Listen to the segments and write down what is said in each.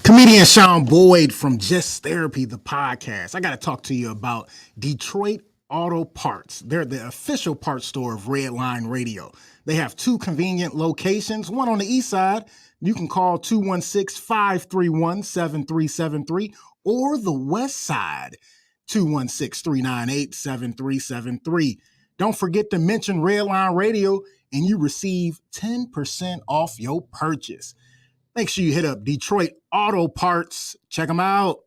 Comedian Sean Boyd from Just Therapy, the podcast. I got to talk to you about Detroit Auto Parts. They're the official parts store of Redline Radio. They have two convenient locations, one on the east side. You can call 216-531-7373, or the west side, 216-398-7373. Don't forget to mention Redline Radio and you receive 10% off your purchase. Make sure you hit up Detroit Auto Parts. Check them out.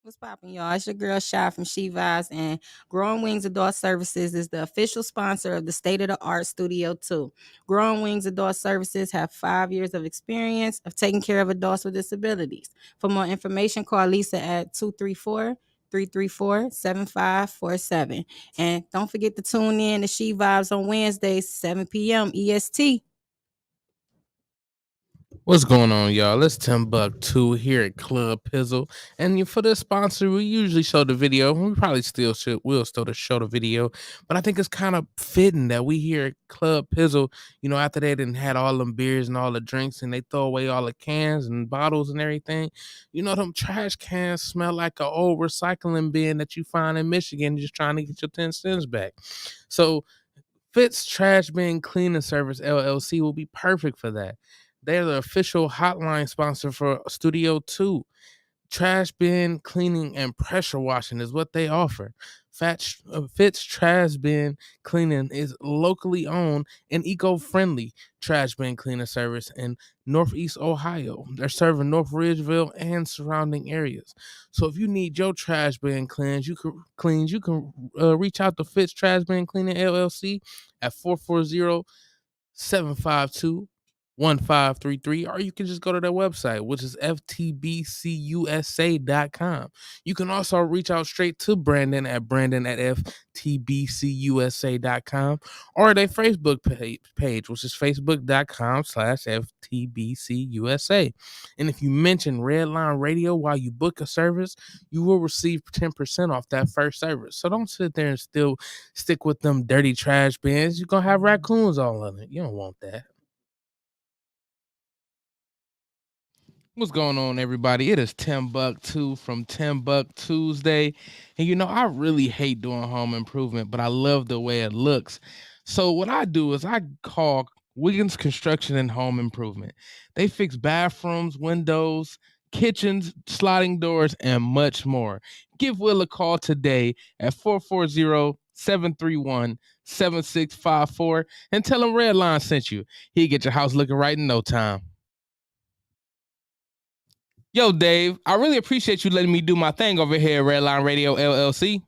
What's poppin', y'all? It's your girl Shy from She Vibes, and Growing Wings Adult Services is the official sponsor of the State of the Art Studio 2. Growing Wings Adult Services have 5 years of experience of taking care of adults with disabilities. For more information, call Lisa at 234-334-7547. And don't forget to tune in to She Vibes on Wednesdays, 7 p.m. EST. What's going on, y'all? It's Timbuktu here at Club Pizzle, and for this sponsor, we usually show the video. We probably will still show the video, but I think it's kind of fitting that we here at Club Pizzle, after they didn't had all them beers and all the drinks, and they throw away all the cans and bottles and everything. Them trash cans smell like an old recycling bin that you find in Michigan, just trying to get your 10 cents back. So, Fitz Trash Bin Cleaning Service LLC will be perfect for that. They're the official hotline sponsor for Studio 2. Trash bin cleaning and pressure washing is what they offer. Fitz Trash Bin Cleaning is locally owned and eco-friendly trash bin cleaning service in Northeast Ohio. They're serving North Ridgeville and surrounding areas. So if you need your trash bin cleansed, you can reach out to Fitz Trash Bin Cleaning LLC at 440-752-1533, or you can just go to their website, which is ftbcusa.com. You can also reach out straight to Brandon at ftbcusa.com, or their Facebook page, which is facebook.com/ftbcusa. And if you mention Redline Radio while you book a service, you will receive 10% off that first service. So don't sit there and still stick with them dirty trash bins. You're going to have raccoons all in it. You don't want that. What's going on, everybody? It is Timbuktu from Timbuk Tuesday. And I really hate doing home improvement, but I love the way it looks. So what I do is I call Wiggins Construction and Home Improvement. They fix bathrooms, windows, kitchens, sliding doors, and much more. Give Will a call today at 440-731-7654 and tell him Redline sent you. He'll get your house looking right in no time. Yo, Dave, I really appreciate you letting me do my thing over here at Redline Radio LLC.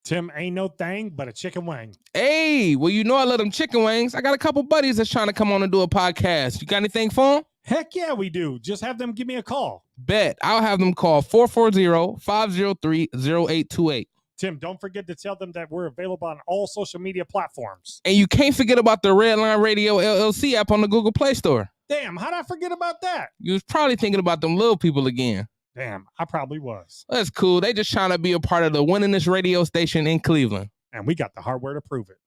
Tim, ain't no thing but a chicken wing. Hey, well, I love them chicken wings. I got a couple buddies that's trying to come on and do a podcast. You got anything for them? Heck yeah, we do. Just have them give me a call. Bet. I'll have them call 440-503-0828. Tim, don't forget to tell them that we're available on all social media platforms. And you can't forget about the Redline Radio LLC app on the Google Play Store. Damn, how'd I forget about that? You was probably thinking about them little people again. Damn, I probably was. That's cool. They just trying to be a part of the winningest radio station in Cleveland. And we got the hardware to prove it.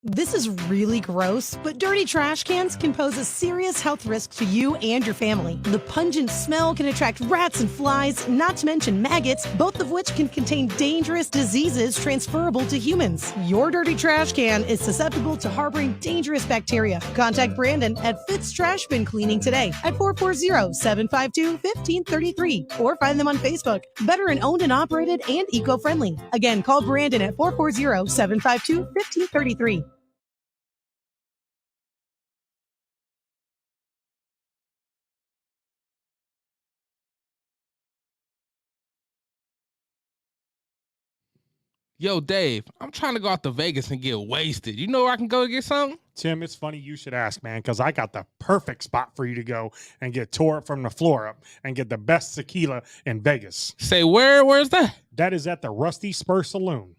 This is really gross, but dirty trash cans can pose a serious health risk to you and your family. The pungent smell can attract rats and flies, not to mention maggots, both of which can contain dangerous diseases transferable to humans. Your dirty trash can is susceptible to harboring dangerous bacteria. Contact Brandon at Fitz Trash Bin Cleaning today at 440-752-1533 or find them on Facebook. Veteran owned and operated and eco-friendly. Again, call Brandon at 440-752-1533. Yo, Dave, I'm trying to go out to Vegas and get wasted. You know where I can go get something? Tim, it's funny you should ask, man, because I got the perfect spot for you to go and get tore up from the floor up and get the best tequila in Vegas. Say where? Where's that? That is at the Rusty Spur Saloon.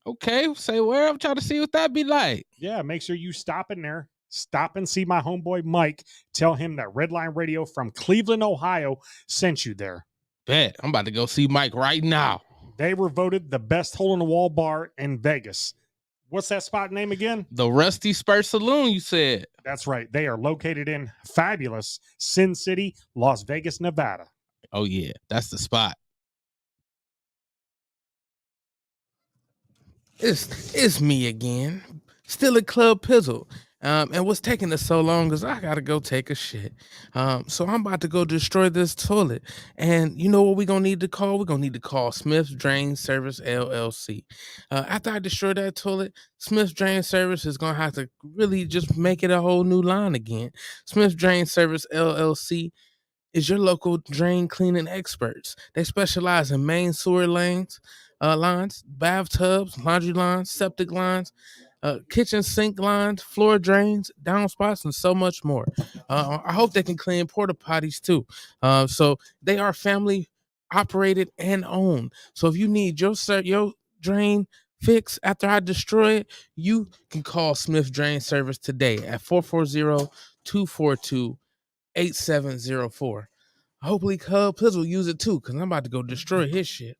Okay, say where? I'm trying to see what that'd be like. Yeah, make sure you stop in there. Stop and see my homeboy Mike. Tell him that Redline Radio from Cleveland, Ohio sent you there. Bet. I'm about to go see Mike right now. They were voted the best hole-in-the-wall bar in Vegas. What's that spot name again? The Rusty Spur Saloon, you said. That's right. They are located in fabulous Sin City, Las Vegas, Nevada. Oh, yeah. That's the spot. It's me again. Still at Club Pizzle. And what's taking us so long is I gotta go take a shit. So I'm about to go destroy this toilet. And you know what we're gonna need to call? We're gonna need to call Smith's Drain Service LLC. After I destroy that toilet, Smith's Drain Service is gonna have to really just make it a whole new line again. Smith's Drain Service LLC is your local drain cleaning experts. They specialize in main sewer lines, bathtubs, laundry lines, septic lines, kitchen sink lines, floor drains, downspouts, and so much more. I hope they can clean porta potties too. So they are family operated and owned. So if you need your drain fix after I destroy it, you can call Smith Drain Service today at 440-242-8704. Hopefully Cub Pizzle will use it too, because I'm about to go destroy his shit.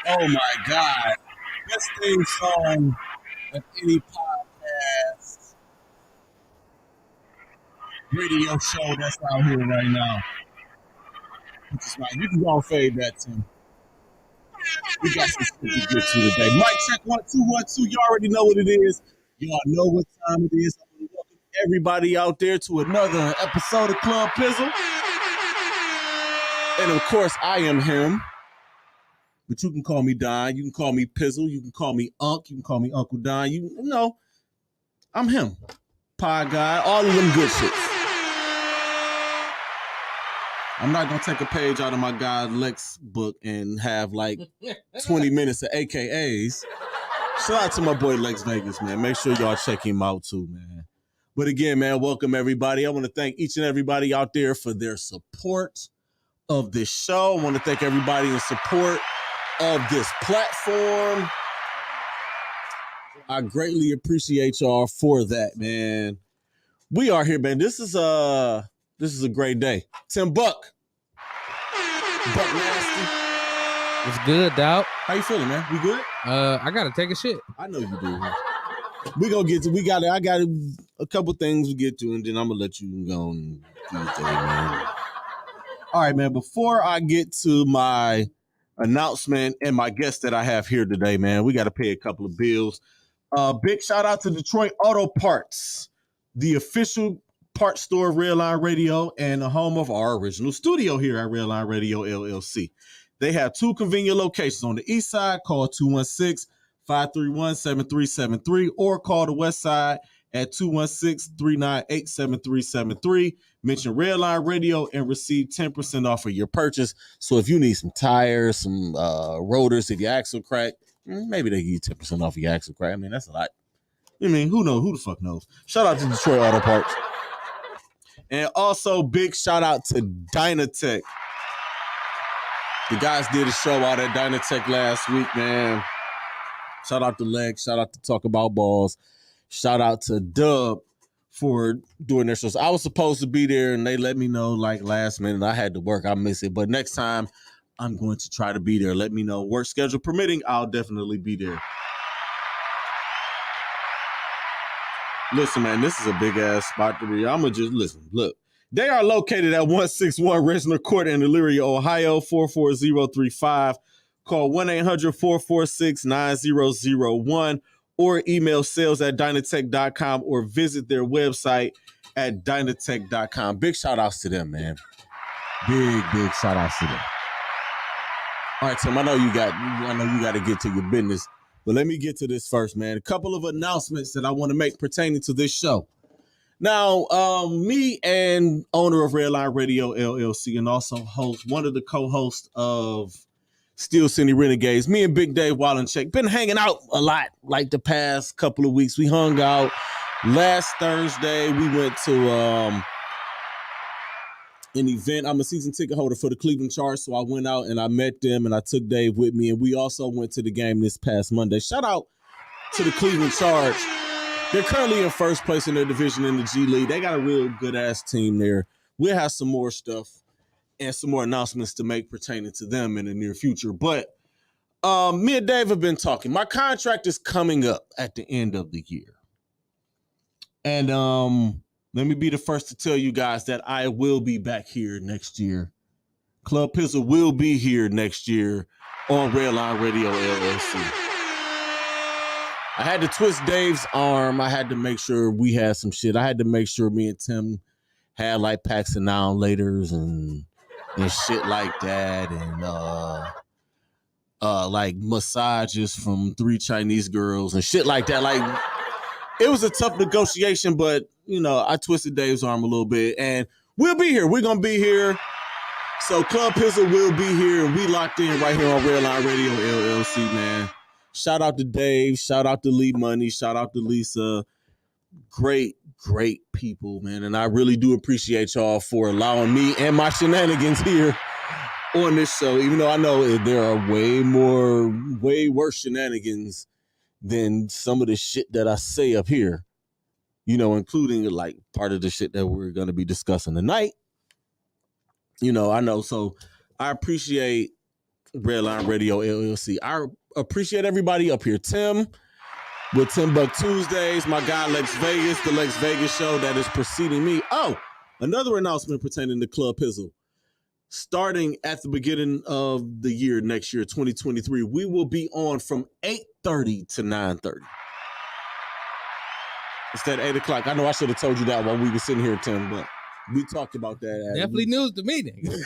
Oh my God. Best theme song of any podcast radio show that's out here right now. You can go and fade that, Tim. We got some shit to get to today. Mic check 1 2 1 2. You already know what it is. Y'all know what time it is. I want to welcome everybody out there to another episode of Club Pizzle. And of course, I am him. But you can call me Don. You can call me Pizzle. You can call me Unc. You can call me Uncle Don. You know, I'm him. Pie guy. All of them good shits. I'm not going to take a page out of my guy Lex book and have like 20 minutes of AKAs. Shout out to my boy Lex Vegas, man. Make sure y'all check him out too, man. But again, man, welcome everybody. I want to thank each and everybody out there for their support of this show. I want to thank everybody in support of this platform. I greatly appreciate y'all for that, man. We are here, man. This is a great day. Tim Buck. Buck Nasty. It's good, dog. How you feeling, man? We good? I gotta take a shit. I know you do, man. I got a couple things we get to, and then I'm gonna let you go and do your thing, man. All right, man. Before I get to my announcement and my guest that I have here today, man, we got to pay a couple of bills. Big shout out to Detroit Auto Parts, the official parts store of Redline Radio and the home of our original studio here at Redline Radio LLC. They have 2 convenient locations on the east side. Call 216-531-7373 or call the west side at 216-398-7373. Mention Redline Radio and receive 10% off of your purchase. So if you need some tires, some rotors, if your axle crack, maybe they give you 10% off of your axle crack. I mean, that's a lot. I mean, who knows? Who the fuck knows? Shout out to Detroit Auto Parts. And also big shout out to Dynatech. The guys did a show out at Dynatech last week, man. Shout out to Lex. Shout out to Talk About Balls. Shout out to Dub for doing their shows. I was supposed to be there, and they let me know like last minute. I had to work. I miss it. But next time, I'm going to try to be there. Let me know. Work schedule permitting, I'll definitely be there. Listen, man, this is a big-ass spot to be. I'm going to just listen. Look. They are located at 161 Reznor Court in Elyria, Ohio, 44035. Call 1-800-446-9001 or email sales@dynatech.com or visit their website at dynatech.com. Big shout outs to them, man. Big shout outs to them. All right, Tim, I know you got to get to your business, but let me get to this first, man. A couple of announcements that I want to make pertaining to this show. Now, me and owner of Redline Radio LLC and also one of the co-hosts of Steel City Renegades, me and Big Dave Wallencheck, been hanging out a lot like the past couple of weeks. We hung out last Thursday. We went to an event. I'm a season ticket holder for the Cleveland Charge, so I went out and I met them and I took Dave with me, and we also went to the game this past Monday. Shout out to the Cleveland Charge. They're currently in first place in their division in the G League. They got a real good-ass team there. We'll have some more stuff and some more announcements to make pertaining to them in the near future. But me and Dave have been talking. My contract is coming up at the end of the year. And let me be the first to tell you guys that I will be back here next year. Club Pizzle will be here next year on Redline Radio LLC. I had to twist Dave's arm. I had to make sure we had some shit. I had to make sure me and Tim had like packs and now-laters and shit like that, and like massages from 3 Chinese girls and shit like that. Like, it was a tough negotiation, but you know, I twisted Dave's arm a little bit, and we'll be here. We're gonna be here. So Club Pizzle will be here, and we locked in right here on Redline Radio LLC, man. Shout out to Dave. Shout out to Lee Money. Shout out to Lisa. Great people, man. And I really do appreciate y'all for allowing me and my shenanigans here on this show, even though I know there are way worse shenanigans than some of the shit that I say up here, you know, including like part of the shit that we're going to be discussing tonight. You know, I know. So I appreciate Redline Radio LLC. I appreciate everybody up here. Tim with Tim Buck Tuesdays, my guy Lex Vegas, the Lex Vegas show that is preceding me. Oh, another announcement pertaining to Club Pizzle. Starting at the beginning of the year next year, 2023, we will be on from 8:30 to 9:30. Instead of 8 o'clock. I know I should have told you that while we were sitting here, Tim, but we talked about that. Definitely news to me, nigga.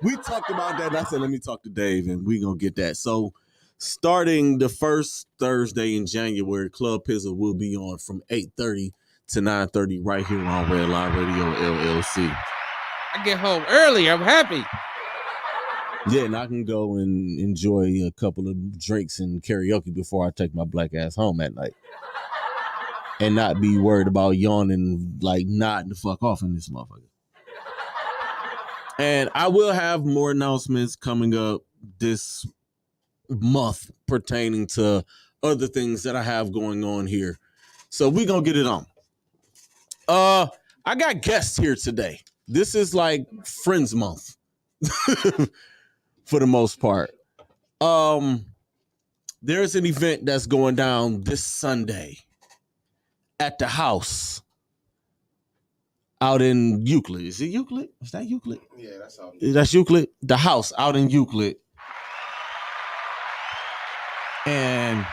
We talked about that, and I said, let me talk to Dave, and we're going to get that. So, starting the first Thursday in January, Club Pizzle will be on from 8:30 to 9:30 right here on Redline Radio LLC. I get home early. I'm happy. Yeah, and I can go and enjoy a couple of drinks and karaoke before I take my black ass home at night. And not be worried about yawning, like nodding the fuck off in this motherfucker. And I will have more announcements coming up this month pertaining to other things that I have going on here. So we're going to get it on. I got guests here today. This is like Friends Month for the most part. There's an event that's going down this Sunday at the house out in Euclid. Is it Euclid? Is that Euclid? Yeah, that's out. That's Euclid. The house out in Euclid. And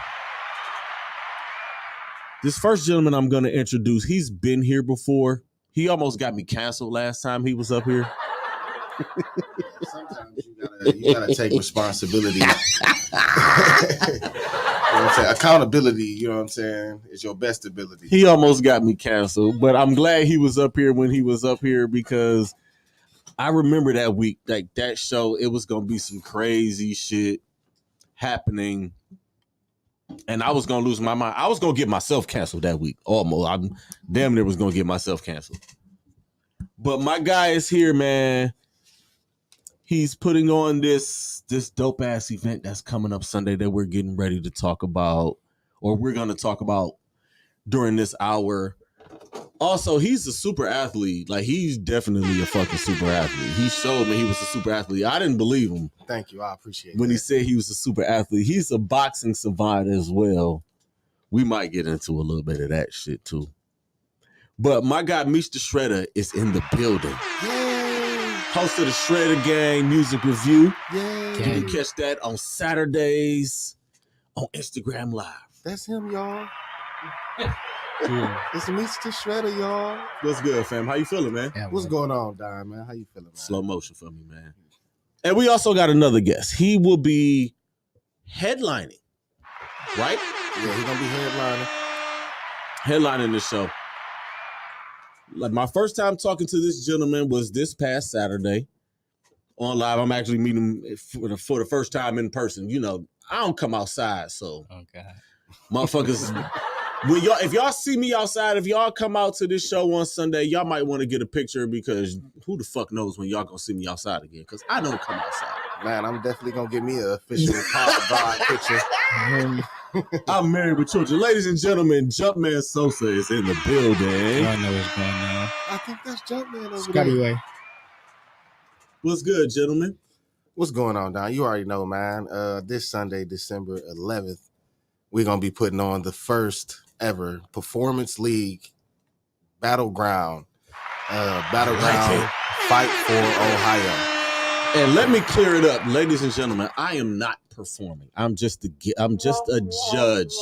this first gentleman I'm going to introduce, he's been here before. He almost got me canceled last time he was up here. Sometimes you gotta take responsibility. You know what I'm saying? Accountability, you know what I'm saying, is your best ability. He almost got me canceled, but I'm glad he was up here when he was up here because I remember that week, like that show, it was gonna be some crazy shit happening. And I was gonna lose my mind. I was gonna get myself canceled that week. Almost. I'm damn near was gonna get myself canceled. But my guy is here, man. He's putting on this dope ass event that's coming up Sunday that we're getting ready to talk about, or we're going to talk about during this hour. Also, he's a super athlete. Like, he's definitely a fucking super athlete. He showed me he was a super athlete. I didn't believe him. Thank you. I appreciate when that. he said he was a super athlete. He's a boxing savant as well. We might get into a little bit of that shit too. But my guy Meech the Shredda is in the building. Yay! Host of the Shredda Gang Music Review. Yay! You can catch that on Saturdays on Instagram Live. That's him, y'all. It's Meech the Shredda, y'all. What's good, fam? How you feeling, man? Yeah, what's going on, Don, man? How you feeling, man? Slow motion for me, man. And we also got another guest. He will be headlining, right? Yeah, he's gonna be Headlining the show. Like, my first time talking to this gentleman was this past Saturday on live. I'm actually meeting him for the first time in person. You know, I don't come outside, so motherfuckers. If y'all see me outside, if y'all come out to this show on Sunday, y'all might want to get a picture, because who the fuck knows when y'all gonna see me outside again? Because I don't come outside. Man, I'm definitely gonna get me an official pop vibe picture. I'm married with children. Ladies and gentlemen, Jumpman Sosa is in the building. I know what's going on. I think that's Jumpman over Scotty there. Way. What's good, gentlemen? What's going on, Don? You already know, man. This Sunday, December 11th, we're gonna be putting on the first ever Performance League Battleground Fight for Ohio. And let me clear it up, ladies and gentlemen. I am not performing. I'm just a judge.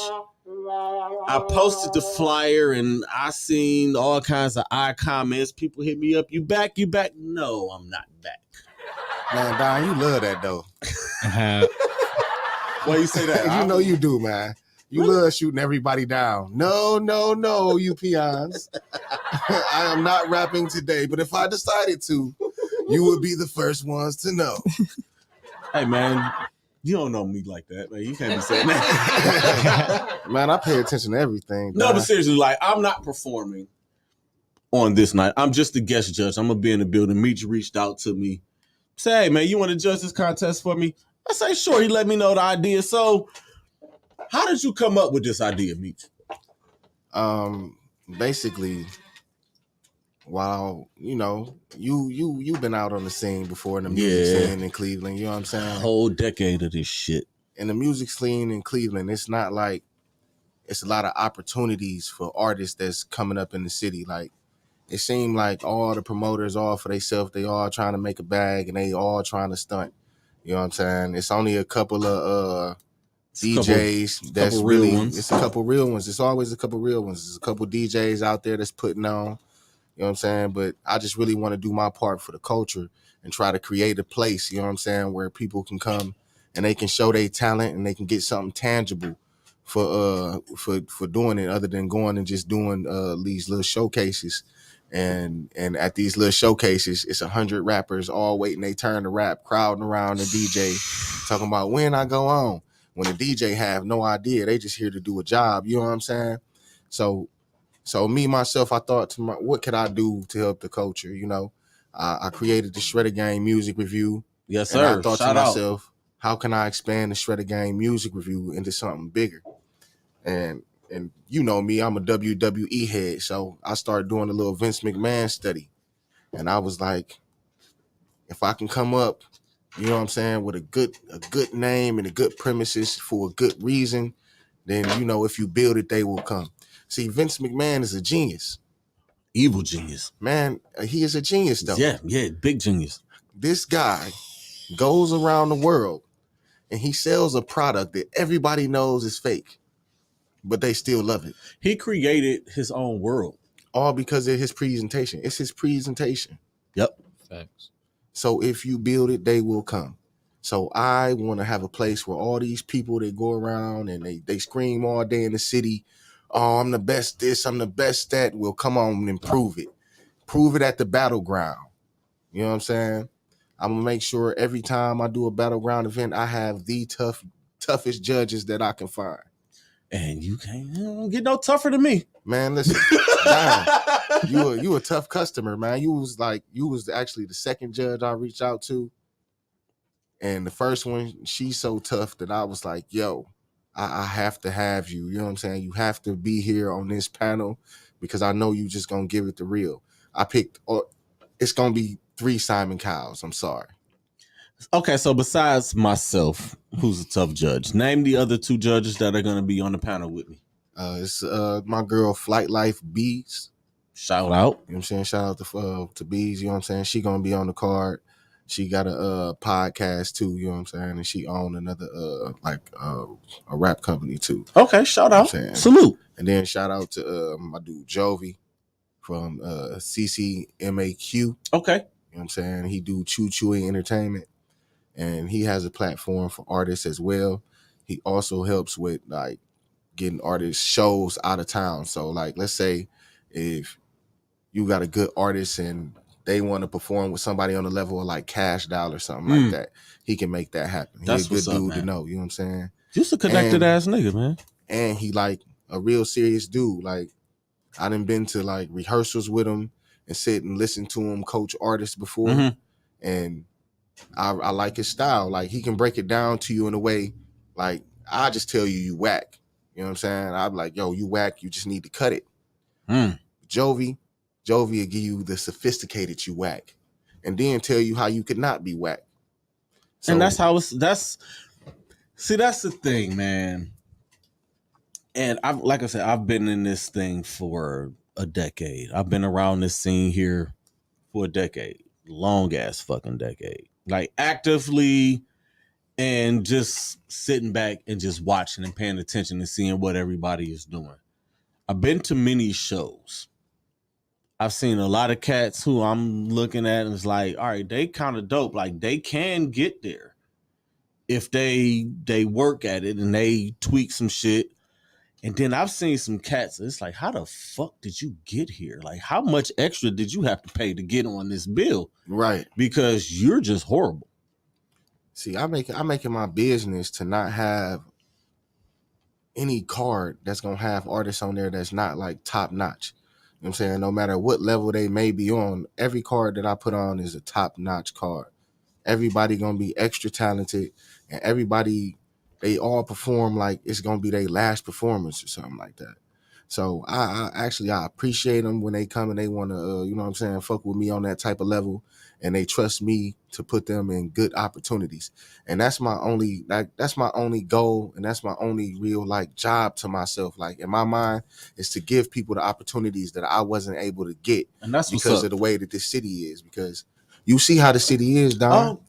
I posted the flyer and I seen all kinds of comments. People hit me up. You back? You back? No, I'm not back. Man, Don, you love that though. Why you say that? You know you do, man. You love shooting everybody down. No, you peons. I am not rapping today, but if I decided to, you would be the first ones to know. Hey, man, you don't know me like that, man. You can't be saying that. Man, I pay attention to everything. No, but seriously, like, I'm not performing on this night. I'm just a guest judge. I'm going to be in the building. Meech reached out to me. Say, hey, man, you want to judge this contest for me? I say, sure. He let me know the idea. So, how did you come up with this idea, Meech? Basically, while you've been out on the scene before in the music scene in Cleveland, you know what I'm saying? A whole decade of this shit. In the music scene in Cleveland, it's not like it's a lot of opportunities for artists that's coming up in the city. Like, it seemed like all the promoters all for themselves, they all trying to make a bag and they all trying to stunt. You know what I'm saying? It's only a couple of DJs that's really it's a couple real ones. It's always a couple real ones. There's a couple DJs out there that's putting on, you know what I'm saying? But I just really want to do my part for the culture and try to create a place, you know what I'm saying, where people can come and they can show their talent and they can get something tangible for doing it, other than going and just doing these little showcases. And at these little showcases, it's 100 rappers all waiting their turn to rap, crowding around the DJ, talking about when I go on. When the DJ have no idea, they just here to do a job. You know what I'm saying? So me, myself, I thought what could I do to help the culture? You know, I created the Shredda Gang Music Review. Yes, sir. And I thought to myself, how can I expand the Shredda Gang Music Review into something bigger? And you know me, I'm a WWE head. So I started doing a little Vince McMahon study. And I was like, if I can come up, you know what I'm saying, with a good name and a good premises for a good reason, then, you know, if you build it, they will come. See, Vince McMahon is a genius. Evil genius. Man, he is a genius, though. Yeah, big genius. This guy goes around the world and he sells a product that everybody knows is fake, but they still love it. He created his own world. All because of his presentation. It's his presentation. Yep. Facts. So if you build it, they will come. So I want to have a place where all these people, they go around and they scream all day in the city, oh, I'm the best this, I'm the best that, will come on and prove it. Prove it at the battleground. You know what I'm saying? I'm going to make sure every time I do a battleground event, I have the toughest judges that I can find. And you can't get no tougher than me. Man, listen, Don, you a tough customer, man. You was actually the second judge I reached out to. And the first one, she's so tough that I was like, yo, I have to have you. You know what I'm saying? You have to be here on this panel because I know you just gonna give it the real. I picked, it's gonna be 3 Simon Cowles. I'm sorry. Okay, so besides myself, who's a tough judge, name the other 2 judges that are going to be on the panel with me. It's my girl Flight Life Bees. Shout out. You know what I'm saying? Shout out to Bees. You know what I'm saying? She gonna be on the card. She got a podcast too. You know what I'm saying? And she owned another a rap company too. Okay, shout out. Salute. And then shout out to my dude Jovi from CCMAQ. Okay. You know what I'm saying? He do Choo Chooey Entertainment. And he has a platform for artists as well. He also helps with like getting artists shows out of town. So like, let's say if you got a good artist and they want to perform with somebody on the level of like Cash Doll or something like that, he can make that happen. He's a good dude to know. You know what I'm saying? Just a connected ass nigga, man. And he like a real serious dude. Like I done been to like rehearsals with him and sit and listen to him coach artists before. And I like his style. Like he can break it down to you in a way, like I just tell you whack. You know what I'm saying? I'm like, yo, you whack. You just need to cut it. Jovi will give you the sophisticated you whack, and then tell you how you could not be whack. So, and that's how that's the thing, man. And like I said, I've been in this thing for a decade. I've been around this scene here for a decade, long ass fucking decade. Like actively and just sitting back and just watching and paying attention and seeing what everybody is doing. I've been to many shows. I've seen a lot of cats who I'm looking at and it's like, all right, they kind of dope. Like they can get there if they work at it and they tweak some shit. And then I've seen some cats. It's like, how the fuck did you get here? Like, how much extra did you have to pay to get on this bill? Right. Because you're just horrible. See, I'm making my business to not have any card that's going to have artists on there that's not like top notch. You know what I'm saying? No matter what level they may be on, every card that I put on is a top notch card. Everybody going to be extra talented and everybody, they all perform like it's going to be their last performance or something like that. So I appreciate them when they come and they want to, you know what I'm saying, fuck with me on that type of level, and they trust me to put them in good opportunities. And that's my only goal, and that's my only real like job to myself. Like in my mind, is to give people the opportunities that I wasn't able to get, and that's because of the way that this city is. Because you see how the city is, Don.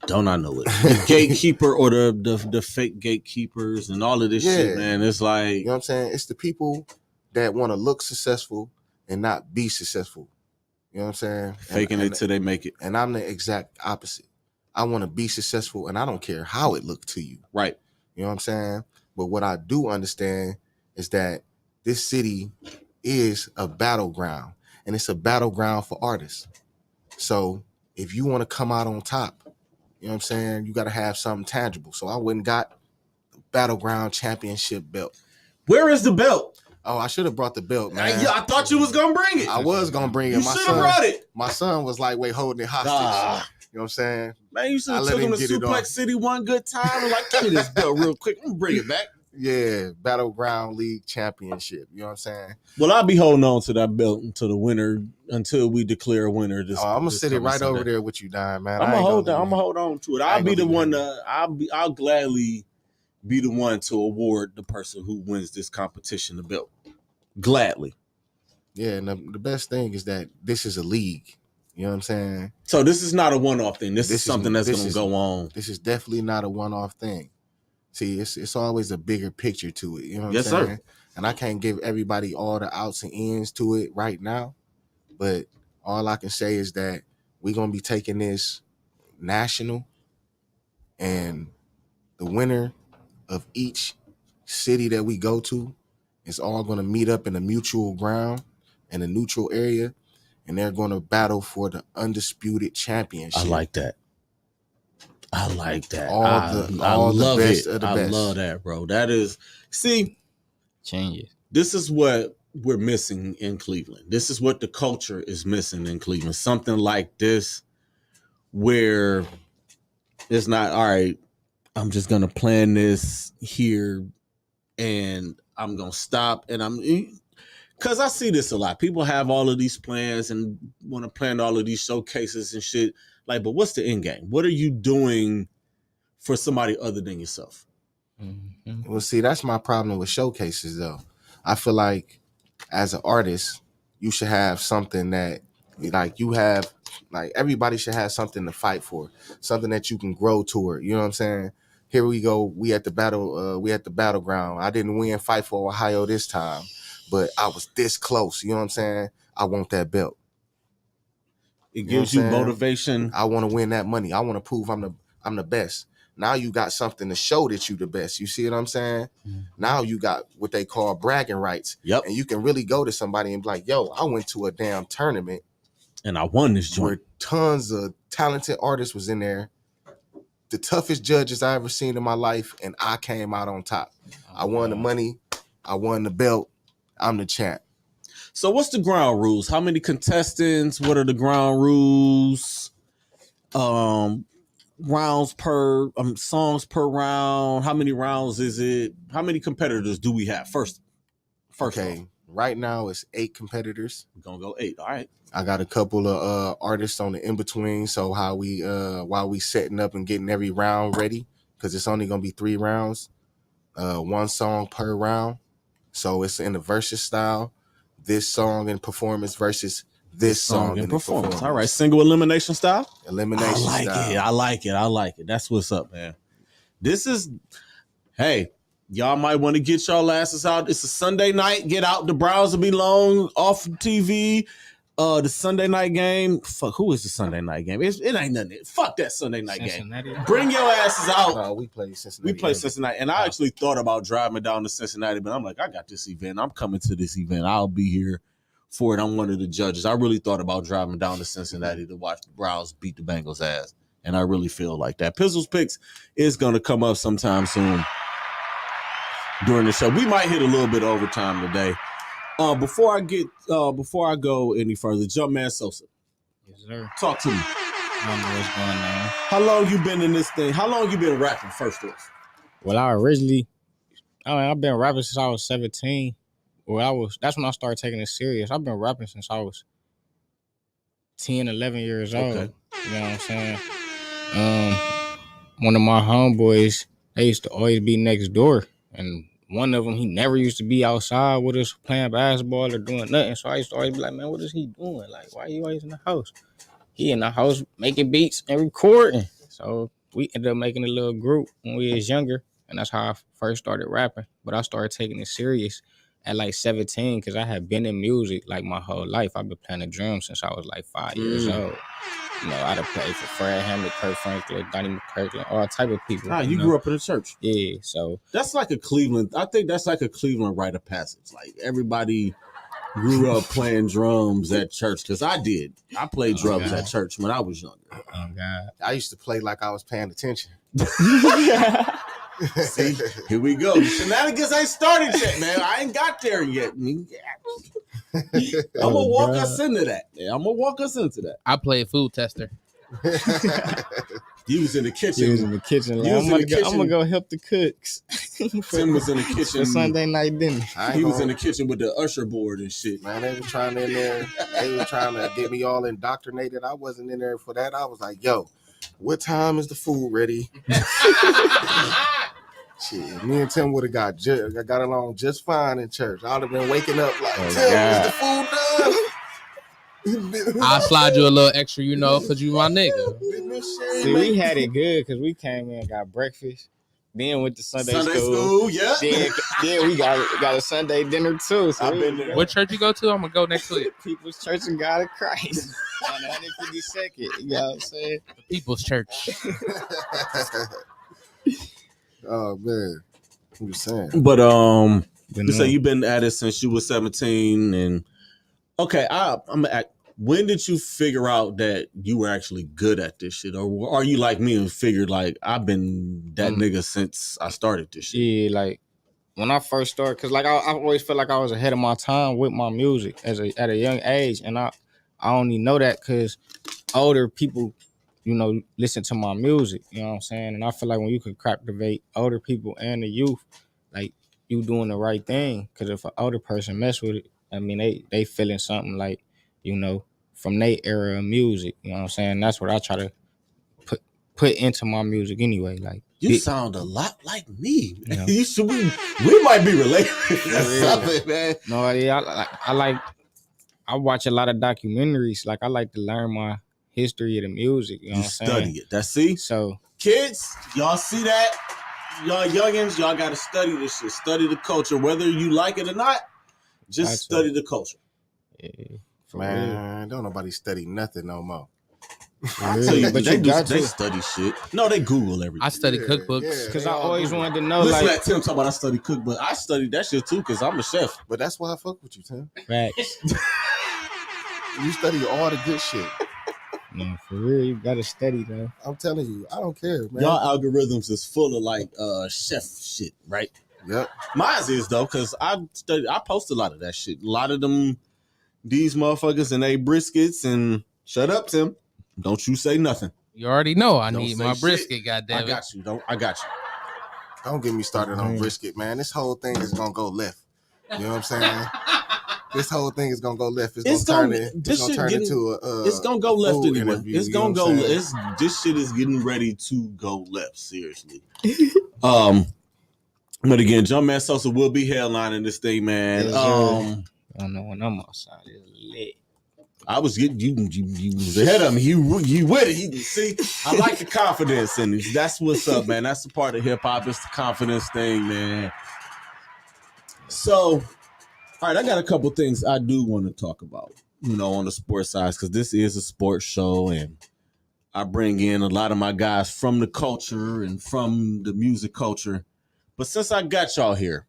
Don't I know it? The gatekeeper or the fake gatekeepers and all of this shit, man. It's like, you know what I'm saying? It's the people that want to look successful and not be successful. You know what I'm saying? Faking it till they make it. And I'm the exact opposite. I want to be successful and I don't care how it looked to you. Right. You know what I'm saying? But what I do understand is that this city is a battleground, and it's a battleground for artists. So if you want to come out on top, you know what I'm saying, you got to have something tangible. So I went and got the Battleground Championship belt. Where is the belt? Oh, I should have brought the belt, man. I thought you was going to bring it. I was going to bring it. You should have brought it. My son was like, wait, holding it hostage. You know what I'm saying? Man, you should have took him to Suplex City one good time and like, give me this belt real quick. I'm going to bring it back. Yeah, Battleground League Championship. You know what I'm saying? Well, I'll be holding on to that belt until we declare a winner. I'm gonna sit it right over there with you, Don, man. I'm gonna hold on to it. I'll be the one. I'll gladly be the one to award the person who wins this competition the belt. Gladly. Yeah, and the best thing is that this is a league. You know what I'm saying? So this is not a one-off thing. This is something that's gonna go on. This is definitely not a one-off thing. See, it's always a bigger picture to it. You know what I'm saying? Sir. And I can't give everybody all the outs and ends to it right now. But all I can say is that we're going to be taking this national, and the winner of each city that we go to is all going to meet up in a mutual ground in a neutral area, and they're going to battle for the undisputed championship. I like that. I love it. I love that, bro. That is, see, changes. This is what we're missing in Cleveland. This is what the culture is missing in Cleveland. Something like this, where It's not all right. I'm just gonna plan this here, and I'm gonna stop. And I'm because I see this a lot. People have all of these plans and want to plan all of these showcases and shit. Like, but what's the end game? What are you doing for somebody other than yourself? Mm-hmm. Well, see, that's my problem with showcases, though. I feel like as an artist, you should have something that, like, everybody should have something to fight for, something that you can grow toward. You know what I'm saying? Here we go. We at the battleground. I didn't win Fight for Ohio this time, but I was this close. You know what I'm saying? I want that belt. It gives you motivation. I want to win that money. I want to prove I'm the best. Now you got something to show that you the best. You see what I'm saying? Mm-hmm. Now you got what they call bragging rights. Yep. And you can really go to somebody and be like, yo, I went to a damn tournament and I won this joint. Where tons of talented artists was in there. The toughest judges I ever seen in my life, and I came out on top. I won the money. I won the belt. I'm the champ. So what's the ground rules? How many contestants? What are the ground rules? Rounds per songs per round. How many rounds is it? How many competitors do we have? First okay. Off. Right now it's 8 competitors. We're gonna go 8. All right. I got a couple of artists on the in between. So while we setting up and getting every round ready, because it's only gonna be 3 rounds, 1 song per round. So it's in the versus style. This song and performance versus this song and performance. All right, single elimination style. Elimination style. I like it. That's what's up, man. This is, hey, y'all might want to get y'all asses out. It's a Sunday night. Get out. The Browns will be long off TV. The Sunday night game. Fuck, who is the Sunday night game? It ain't nothing. Fuck that Sunday night Cincinnati game. Bring your asses out. No, we play Cincinnati. Cincinnati. And I actually thought about driving down to Cincinnati, but I'm like, I got this event. I'm coming to this event. I'll be here for it. I'm one of the judges. I really thought about driving down to Cincinnati to watch the Browns beat the Bengals ass. And I really feel like that. Pizzle's Picks is going to come up sometime soon during the show. We might hit a little bit overtime today. Before I go any further, Jumpman Sosa. Yes, sir. Talk to me. I don't know what's going on. How long you been in this thing? How long you been rapping first off? Well, I've been rapping since I was 17. That's when I started taking it serious. I've been rapping since I was 10, 11 years old. Okay. You know what I'm saying? One of my homeboys, they used to always be next door, and one of them, he never used to be outside with us playing basketball or doing nothing. So I used to always be like, man, what is he doing? Like, why are you always in the house? He in the house making beats and recording. So we ended up making a little group when we was younger, and that's how I first started rapping. But I started taking it serious at like 17 because I had been in music like my whole life. I've been playing the drums since I was like 5 years old. You know, I'd have played for Fred Hammond, Kurt Franklin, Donnie McKirkland, all type of people. You grew up in a church. Yeah, so. That's like a Cleveland, I think that's like a Cleveland rite of passage. Like everybody grew up playing drums at church because I did. I played drums at church when I was younger. Oh, God. I used to play like I was paying attention. See, here we go. The shenanigans ain't started yet, man. I ain't got there yet. I'm gonna walk us into that. Yeah, I'm gonna walk us into that. I played food tester. You was in the kitchen. He was in the kitchen. Like, I'm gonna go help the cooks. Tim was in the kitchen for Sunday night dinner. He was in the kitchen with the usher board and shit. Man, they were trying to get me all indoctrinated. I wasn't in there for that. I was like, yo, what time is the food ready? Shit, me and Tim would have got along just fine in church. I'd have been waking up like, Tim, is the food done? I'll slide you a little extra, you know, because you my nigga. See, we had it good because we came in and got breakfast. Then went to Sunday school, yeah. Then we got a Sunday dinner too. So I've been there. What church you go to? I'm gonna go next week. People's Church of God of Christ on 152nd. You know what I'm saying? People's Church. Oh man, what you saying? But you say you've been at it since you were 17, and okay, when did you figure out that you were actually good at this shit? Or are you like me and figured like I've been that nigga since I started this shit? Yeah, like when I first started, cause like I always felt like I was ahead of my time with my music at a young age, and I only know that cause older people listen to my music. You know what I'm saying? And I feel like when you can captivate older people and the youth, like you doing the right thing. Because if an older person mess with it, I mean, they feeling something like, from their era of music. You know what I'm saying? That's what I try to put into my music anyway. Like you sound a lot like me. You should we might be related. That's something, man. No, yeah, I watch a lot of documentaries. Like I like to learn my history of the music. You know what I'm study saying? it. That's see. So kids, y'all see that? Y'all youngins, y'all gotta study this shit. Study the culture, whether you like it or not. Just study the culture. Yeah, man, don't nobody study nothing no more. I tell you, but they study shit. No, they Google everything. I study cookbooks because I always wanted to know. Listen like to Tim talk about I study cookbook. I studied that shit too because I'm a chef. But that's why I fuck with you, Tim. Facts. You study all the good shit. Man, for real, you gotta study though. I'm telling you, I don't care, man. Y'all algorithms is full of like chef shit, right? Yep. Mine is though, because I post a lot of that shit. A lot of them, these motherfuckers and they briskets and shut up, Tim. Don't you say nothing. You already know I Don't need say my shit. brisket, goddammit. I got you. I got you. Don't get me started on brisket, man. This whole thing is gonna go left. You know what I'm saying? This whole thing is gonna go left. It's gonna turn into a. It's gonna go left anyway. Interview, it's gonna go. This shit is getting ready to go left. Seriously. But again, Jumpman Sosa will be headlining this thing, man. Yes, I don't know when I'm outside. It's lit. I was getting you was ahead of me. You with it. You see, I like the confidence in it. That's what's up, man. That's the part of hip hop. It's the confidence thing, man. So, all right, I got a couple things I do want to talk about, on the sports side, because this is a sports show, and I bring in a lot of my guys from the culture and from the music culture. But since I got y'all here,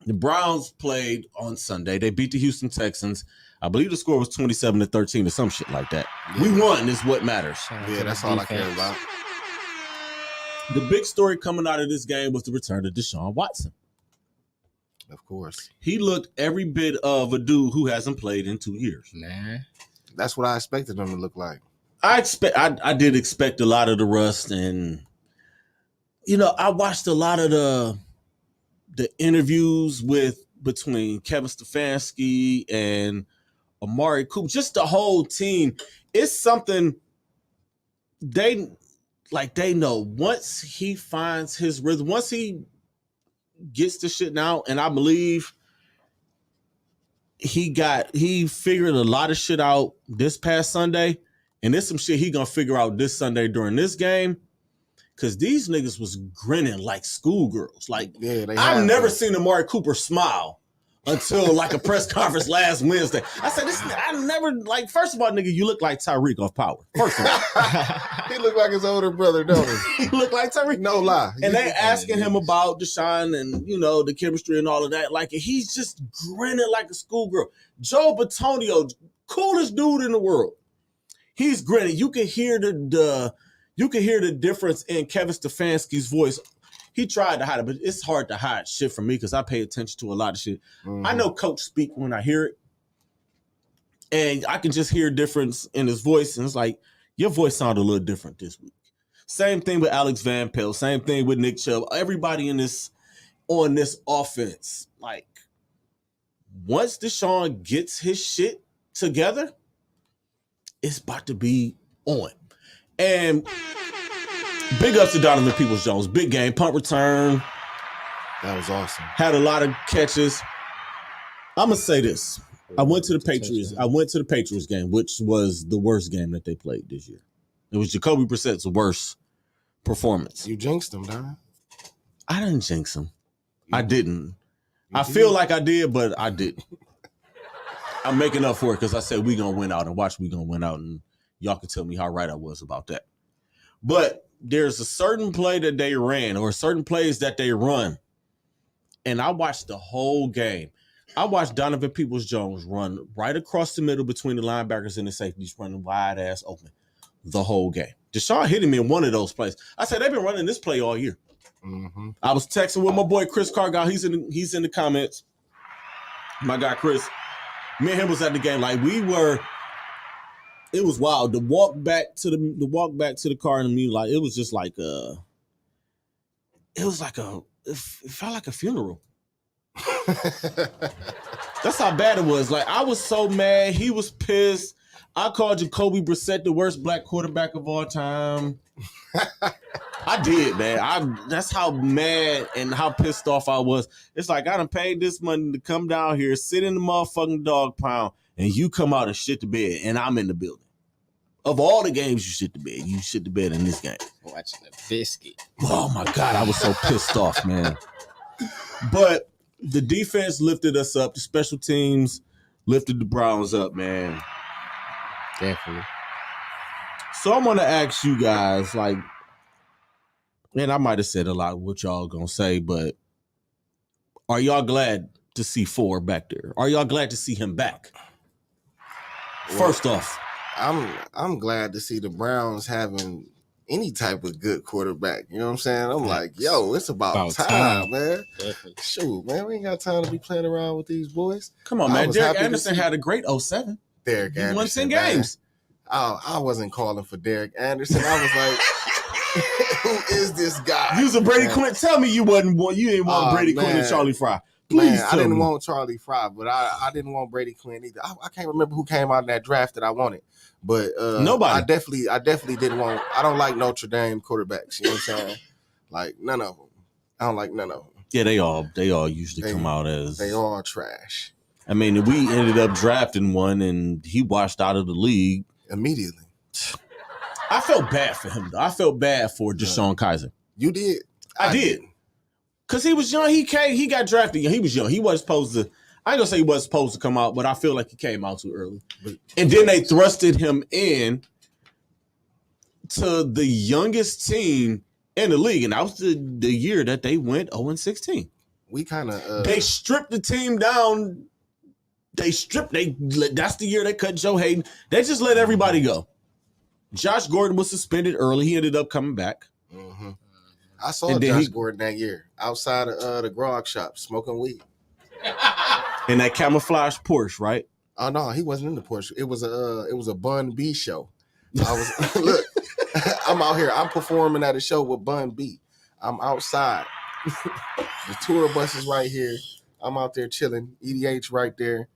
the Browns played on Sunday. They beat the Houston Texans. I believe the score was 27-13 or some shit like that. Yeah. We won is what matters. Yeah, that's all I care about. The big story coming out of this game was the return of Deshaun Watson. Of course. He looked every bit of a dude who hasn't played in 2 years. Man. That's what I expected him to look like. I did expect a lot of the rust, and I watched a lot of the interviews between Kevin Stefanski and Amari Cooper, just the whole team. It's something they know once he finds his rhythm, once he gets the shit now, and I believe he figured a lot of shit out this past Sunday, and there's some shit he gonna figure out this Sunday during this game. Cause these niggas was grinning like schoolgirls. Like, I've never seen Amari Cooper smile until like a press conference last Wednesday. I said, first of all, nigga, you look like Tyreek off Power. First of all. He looked like his older brother, don't he? He looked like Tyreek. No lie. And they asking him about Deshaun and, the chemistry and all of that. Like, he's just grinning like a schoolgirl. Joe Batonio, coolest dude in the world. He's grinning. You can hear the difference in Kevin Stefanski's voice. He tried to hide it, but it's hard to hide shit from me because I pay attention to a lot of shit. Mm-hmm. I know Coach speak when I hear it, and I can just hear a difference in his voice, and it's like, your voice sounded a little different this week. Same thing with Alex Van Pelt. Same thing with Nick Chubb. Everybody on this offense, like, once Deshaun gets his shit together, it's about to be on. And big ups to Donovan Peoples-Jones. Big game, punt return. That was awesome. Had a lot of catches. I'm gonna say this. I went to the Patriots game, which was the worst game that they played this year. It was Jacoby Brissett's worst performance. You jinxed him, Don. I didn't jinx him. I didn't. I feel like I did, but I didn't. I'm making up for it because I said we gonna win out, and watch we gonna win out, and y'all can tell me how right I was about that. But there's a certain play that they ran or certain plays that they run. And I watched the whole game. I watched Donovan Peoples-Jones run right across the middle between the linebackers and the safeties, running wide ass open the whole game. Deshaun hit him in one of those plays. I said, they've been running this play all year. Mm-hmm. I was texting with my boy Chris Cargill. He's in the comments. My guy Chris. Me and him was at the game. Like, we were it was wild. The walk back to the car and me, like it was just like it felt like a funeral. That's how bad it was. Like I was so mad. He was pissed. I called Jacoby Brissett the worst black quarterback of all time. I did, man. That's how mad and how pissed off I was. It's like I done paid this money to come down here, sit in the motherfucking dog pound, and you come out and shit the bed, and I'm in the building. Of all the games you shit the bed, you shit the bed in this game. Watching the biscuit. Oh my God, I was so pissed off, man. But the defense lifted us up. The special teams lifted the Browns up, man. Definitely. So I'm gonna ask you guys, like, and I might have said a lot of what y'all gonna say, but are y'all glad to see Ford back there? Are y'all glad to see him back? First off, I'm glad to see the Browns having any type of good quarterback. You know what I'm saying? I'm like, yo, it's about time, man. Definitely. Shoot, man, we ain't got time to be playing around with these boys. come on, man. Derek Anderson had a great 07. Derek He Anderson won 10 man. games. I wasn't calling for Derek Anderson. I was like, who is this guy? You was a Brady Quinn. Tell me you didn't want Brady Quinn and Charlie Fry. Please Man, I didn't want Charlie Fry, but I didn't want Brady Quinn either. I can't remember who came out in that draft that I wanted. But nobody. I definitely didn't want. I don't like Notre Dame quarterbacks. You know what I'm saying? Like none of them. I don't like none of them. Yeah, they all usually come out as they all trash. I mean, we ended up drafting one, and he washed out of the league immediately. I felt bad for him, though. I felt bad for Deshaun Kaiser. You did? I did. Because he was young. He got drafted. He was young. He wasn't supposed to. I ain't gonna say he wasn't supposed to come out, but I feel like he came out too early. And then they thrusted him in to the youngest team in the league, and that was the year that they went 0-16. We kind of they stripped the team down. That's the year they cut Joe Hayden. They just let everybody go. Josh Gordon was suspended early. He ended up coming back. Mm-hmm. I saw Josh Gordon that year outside of the grog shop smoking weed. In that camouflage Porsche, right? Oh no, he wasn't in the Porsche. It was a Bun B show. I was look, I'm out here. I'm performing at a show with Bun B. I'm outside. The tour bus is right here. I'm out there chilling. EDH right there.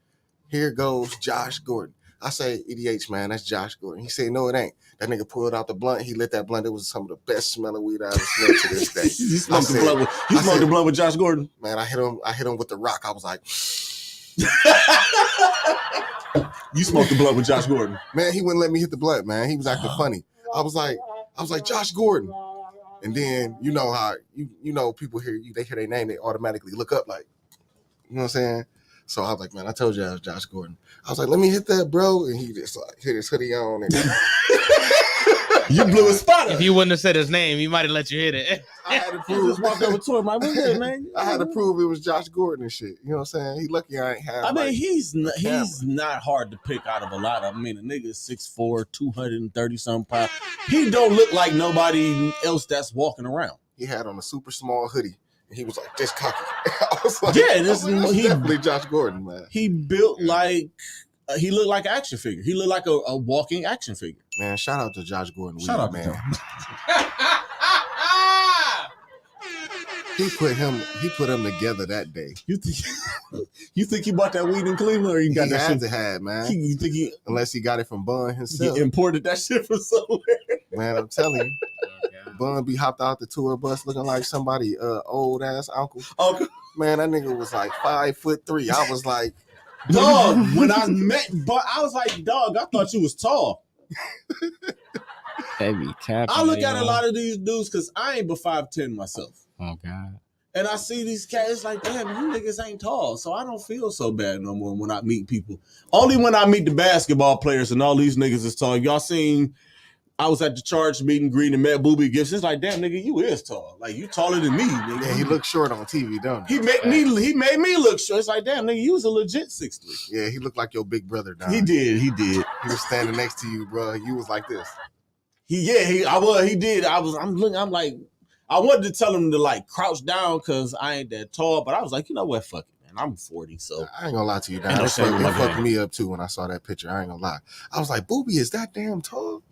Here goes Josh Gordon. I say, EDH, man, that's Josh Gordon. He said, no, it ain't. That nigga pulled out the blunt. He lit that blunt. It was some of the best smelling weed I ever smelled to this day. You smoked the blunt with Josh Gordon? Man, I hit him with the rock. I was like, you smoked the blunt with Josh Gordon? Man, he wouldn't let me hit the blunt, man. He was acting funny. I was like, Josh Gordon. And then you know how you know people hear you, they hear their name, they automatically look up like, you know what I'm saying? So I was like, man, I told you I was Josh Gordon. I was like, let me hit that, bro. And he just like hit his hoodie on. And you blew his spot up. If you wouldn't have said his name, he might have let you hit it. I had to prove walked over to him, like, what's good, man? I had to prove it was Josh Gordon and shit. You know what I'm saying? He lucky I ain't have. I mean, he's not hard to pick out of a lot of them. I mean, the nigga is 6'4", 230-something pounds. He don't look like nobody else that's walking around. He had on a super small hoodie. And he was like this cocky. I was like, yeah, that's definitely Josh Gordon, man. He built like he looked like an action figure. He looked like a walking action figure. Man, shout out to Josh Gordon. Shout out, man. He put him together that day. You think he bought that weed in Cleveland, or he got that shit? To have, man. You think unless he got it from Bun himself. He imported that shit from somewhere. Man, I'm telling you. Bun B hopped out the tour bus looking like somebody old ass uncle. Man, that nigga was like 5'3". I was like, dog. When I met, but I was like, dog. I thought you was tall. Heavy cap. I look at a lot of these dudes because I ain't but 5'10" myself. Oh God. And I see these cats, it's like, damn, you niggas ain't tall. So I don't feel so bad no more when I meet people. Only when I meet the basketball players and all these niggas is tall. Y'all seen? I was at the Charge meeting, green and met Boobie Gibson. It's like, damn, nigga, you is tall. Like, you taller than me, nigga. Yeah, he looked short on TV, don't he? He made me look short. It's like, damn, nigga, you was a legit 6'3". Yeah, he looked like your big brother, Don. He did. He was standing next to you, bro. You was like this. He did. I wanted to tell him to, like, crouch down because I ain't that tall, but I was like, you know what, fuck it, man. I'm 40, so I ain't gonna lie to you, Ain't Don. no It shame in my fucked game. me up too when I saw that picture. I ain't gonna lie. I was like, Booby is that damn tall?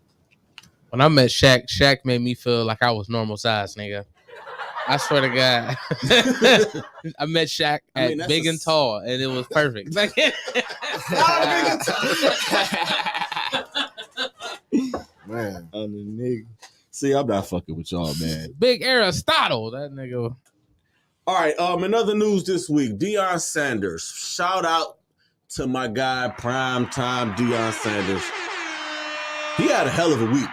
When I met Shaq made me feel like I was normal size, nigga. I swear to God. I met Shaq I mean, at that's big a and tall, and it was perfect. Like, Man. on the nigga. See, I'm not fucking with y'all, man. Big Aristotle, that nigga. All right, in other news this week, Deion Sanders. Shout out to my guy, prime time Deion Sanders. He had a hell of a week.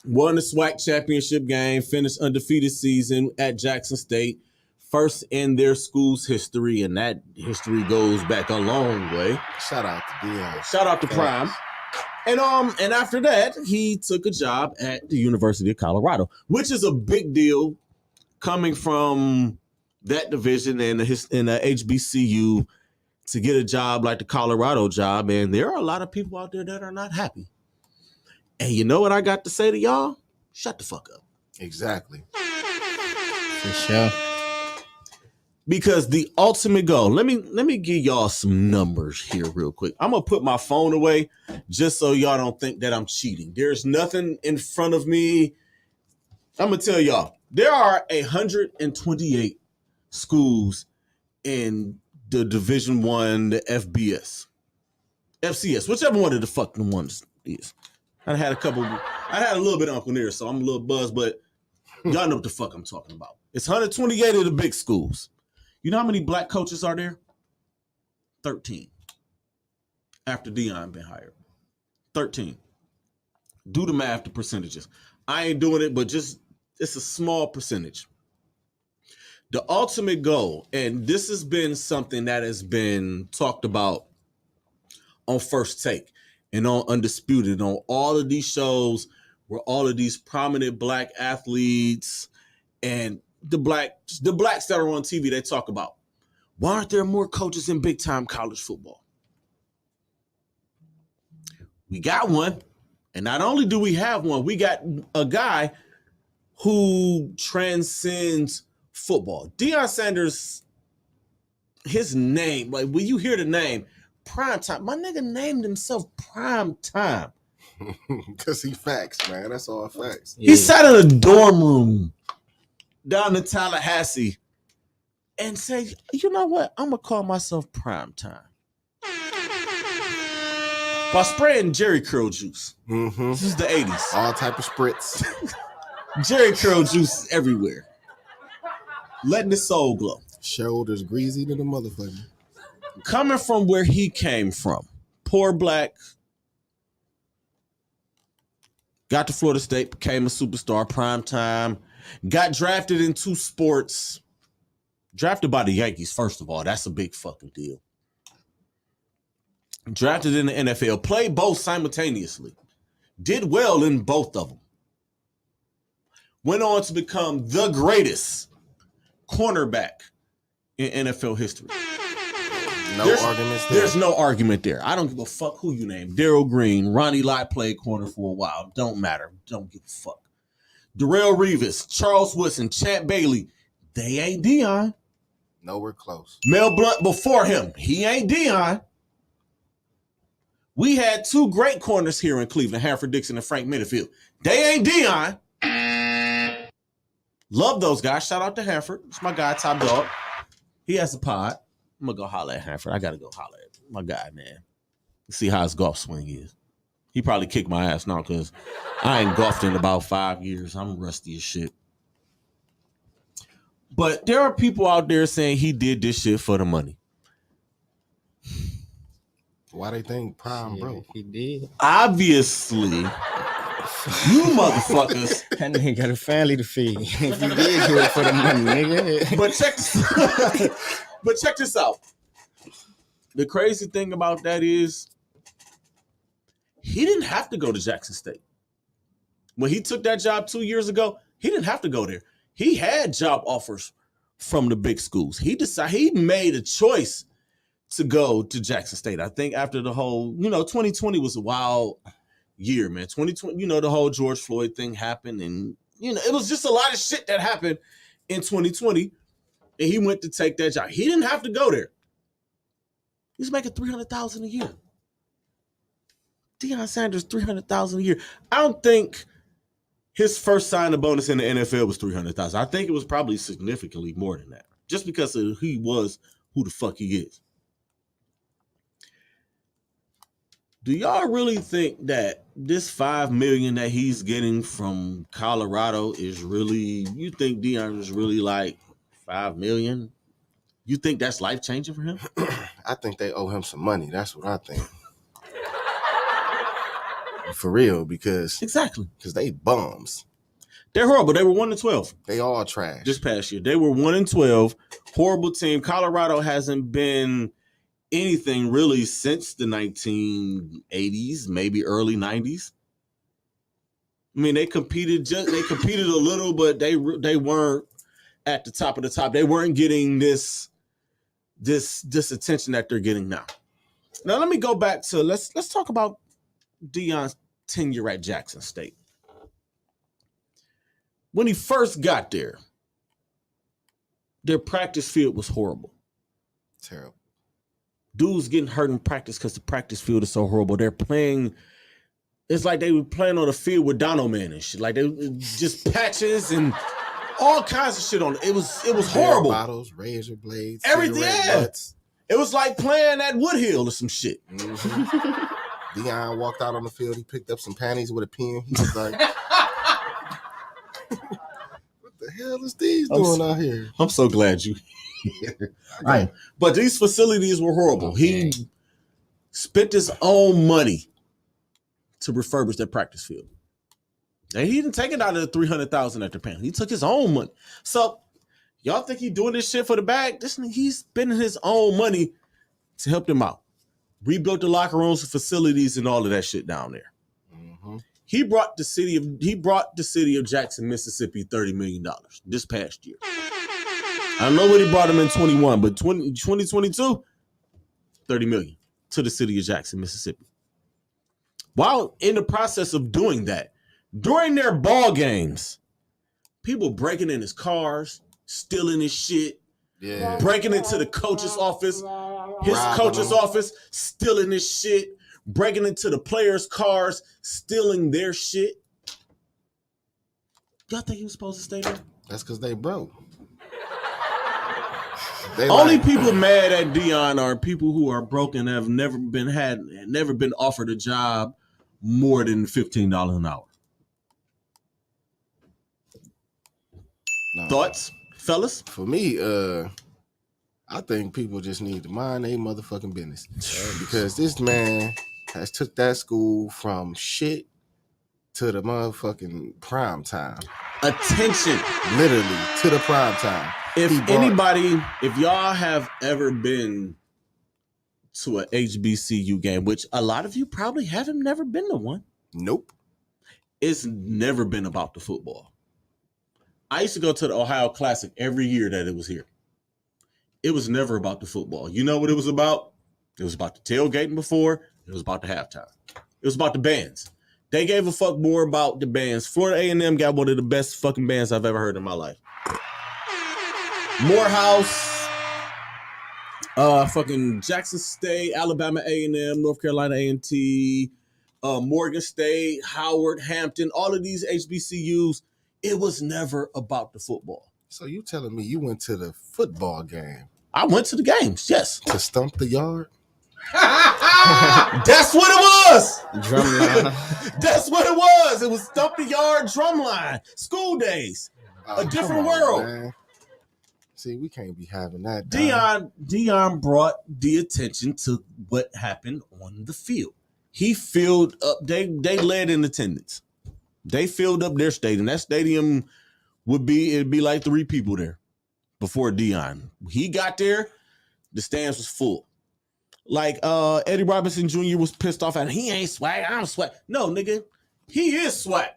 Won the SWAC championship game, finished undefeated season at Jackson State, first in their school's history, and that history goes back a long way. Shout out to Dion. Shout out to Prime. And after that, he took a job at the University of Colorado, which is a big deal coming from that division and in the HBCU to get a job like the Colorado job. And there are a lot of people out there that are not happy. And you know what I got to say to y'all? Shut the fuck up. Exactly. For sure. Because the ultimate goal, let me give y'all some numbers here real quick. I'm gonna put my phone away just so y'all don't think that I'm cheating. There's nothing in front of me. I'm gonna tell y'all, there are 128 schools in the Division I, the FCS, whichever one of the fucking ones is. I had a little bit of Uncle Near, so I'm a little buzzed, but y'all know what the fuck I'm talking about. It's 128 of the big schools. You know how many black coaches are there? 13. After Deion been hired. 13. Do the math, the percentages. I ain't doing it, but just it's a small percentage. The ultimate goal, and this has been something that has been talked about on First Take and on Undisputed, on all of these shows where all of these prominent black athletes and the blacks that are on TV, they talk about, why aren't there more coaches in big time college football? We got one. And not only do we have one, we got a guy who transcends football. Deion Sanders, his name, like when you hear the name, Prime Time, my nigga named himself Prime Time. Because he facts, man. That's all facts. Yeah. He sat in a dorm room down in Tallahassee and said, you know what? I'm going to call myself Prime Time. By spraying Jerry Curl juice. Mm-hmm. This is the 80s. All type of spritz. Jerry Curl juice everywhere. Letting his soul glow. Shoulders greasy to the motherfucker. Coming from where he came from, poor black, got to Florida State, became a superstar, Prime Time, got drafted in 2 sports, drafted by the Yankees, first of all. That's a big fucking deal. Drafted in the NFL, played both simultaneously, did well in both of them. Went on to become the greatest cornerback in NFL history. Arguments there. There's no argument there. I don't give a fuck who you name. Darrell Green, Ronnie Lott played corner for a while. Don't matter. Don't give a fuck. Darrell Revis, Charles Woodson, Champ Bailey. They ain't Deion. Nowhere close. Mel Blount before him. He ain't Deion. We had 2 great corners here in Cleveland, Hanford Dixon and Frank Minifield. They ain't Deion. Love those guys. Shout out to Hanford. It's my guy, Top Dog. He has a pod. I'm going to go holler at Hanford. I got to go holler at my guy, man. See how his golf swing is. He probably kicked my ass now because I ain't golfed in about 5 years. I'm rusty as shit. But there are people out there saying he did this shit for the money. Why they think Prime broke? He did. Obviously, you motherfuckers. That nigga got a family to feed. If you did do it for the money, nigga. But check this out. The crazy thing about that is he didn't have to go to Jackson State. When he took that job 2 years ago, he didn't have to go there. He had job offers from the big schools. He made a choice to go to Jackson State. I think after the whole, 2020 was a wild year, man. 2020, the whole George Floyd thing happened, and it was just a lot of shit that happened in 2020. and he went to take that job. He didn't have to go there. He's making $300,000 a year. Deion Sanders, $300,000 a year. I don't think his first signing bonus in the NFL was $300,000. I think it was probably significantly more than that, just because of he was who the fuck he is. Do y'all really think that this $5 million that he's getting from Colorado is really? You think Deion is really like $5 million? You think that's life changing for him? I think they owe him some money. That's what I think. For real, because they bums. They're horrible. They were 1-12. They all trash. This past year, they were 1-12. Horrible team. Colorado hasn't been anything really since the 1980s, maybe early 90s. I mean, they competed a little, but they weren't at the top of the top. They weren't getting this attention that they're getting now. Now let me go back to let's talk about Deion's tenure at Jackson State. When he first got there, their practice field was horrible. Terrible. Dudes getting hurt in practice because the practice field is so horrible. They're playing, it's like they were playing on the field with Dono Man and shit. Like they just patches and all kinds of shit on it. It was horrible. Bottles, razor blades, everything. Yeah. It was like playing at Woodhill or some shit. Mm-hmm. Deion walked out on the field. He picked up some panties with a pen. He was like, what the hell is these doing out here? I'm so glad you right. But these facilities were horrible. Okay. He spent his own money to refurbish that practice field. And he didn't take it out of the $300,000 that they're paying. He took his own money. So y'all think he's doing this shit for the bag? He's spending his own money to help them out. Rebuilt the locker rooms and facilities and all of that shit down there. Mm-hmm. He brought the city of Jackson, Mississippi, $30 million this past year. I don't know what he brought him in 21, but 2022, $30 million to the city of Jackson, Mississippi. While in the process of doing that, during their ball games, people breaking in his cars, stealing his shit, breaking into the coach's office, office, stealing his shit, breaking into the players' cars, stealing their shit. Y'all think he was supposed to stay there? That's because they broke. Only people mad at Deion are people who are broke and have never been offered a job more than $15 an hour. No. Thoughts, fellas? For me, I think people just need to mind their motherfucking business. Because this man has took that school from shit to the motherfucking prime time. Attention. Literally, to the prime time. If y'all have ever been to a HBCU game, which a lot of you probably never been to one. Nope. It's never been about the football. I used to go to the Ohio Classic every year that it was here. It was never about the football. You know what it was about? It was about the tailgating before. It was about the halftime. It was about the bands. They gave a fuck more about the bands. Florida A&M got one of the best fucking bands I've ever heard in my life. Morehouse, fucking Jackson State, Alabama A&M, North Carolina A&T, Morgan State, Howard, Hampton, all of these HBCUs, it was never about the football. So you telling me you went to the football game? I went to the games, yes. To stump the yard? That's what it was. Drumline. That's what it was. It was stump the yard, drumline, school days, a different world. Man. See, we can't be having that. Deion brought the attention to what happened on the field. He filled up. They led in attendance. They filled up their stadium. That stadium it'd be like 3 people there before Deion. He got there, the stands was full. Like Eddie Robinson Jr. was pissed off at him. He ain't swag. I'm swag. No, nigga, he is swag.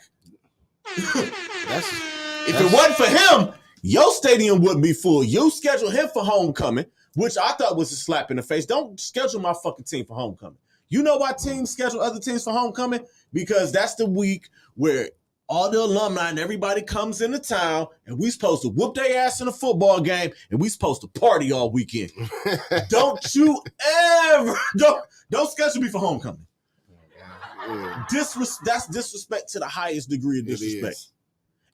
If it wasn't for him, your stadium wouldn't be full. You schedule him for homecoming, which I thought was a slap in the face. Don't schedule my fucking team for homecoming. You know why teams schedule other teams for homecoming? Because that's the week where all the alumni and everybody comes into town, and we supposed to whoop their ass in a football game, and we supposed to party all weekend. Don't you ever don't schedule me for homecoming. Yeah. That's disrespect to the highest degree of disrespect.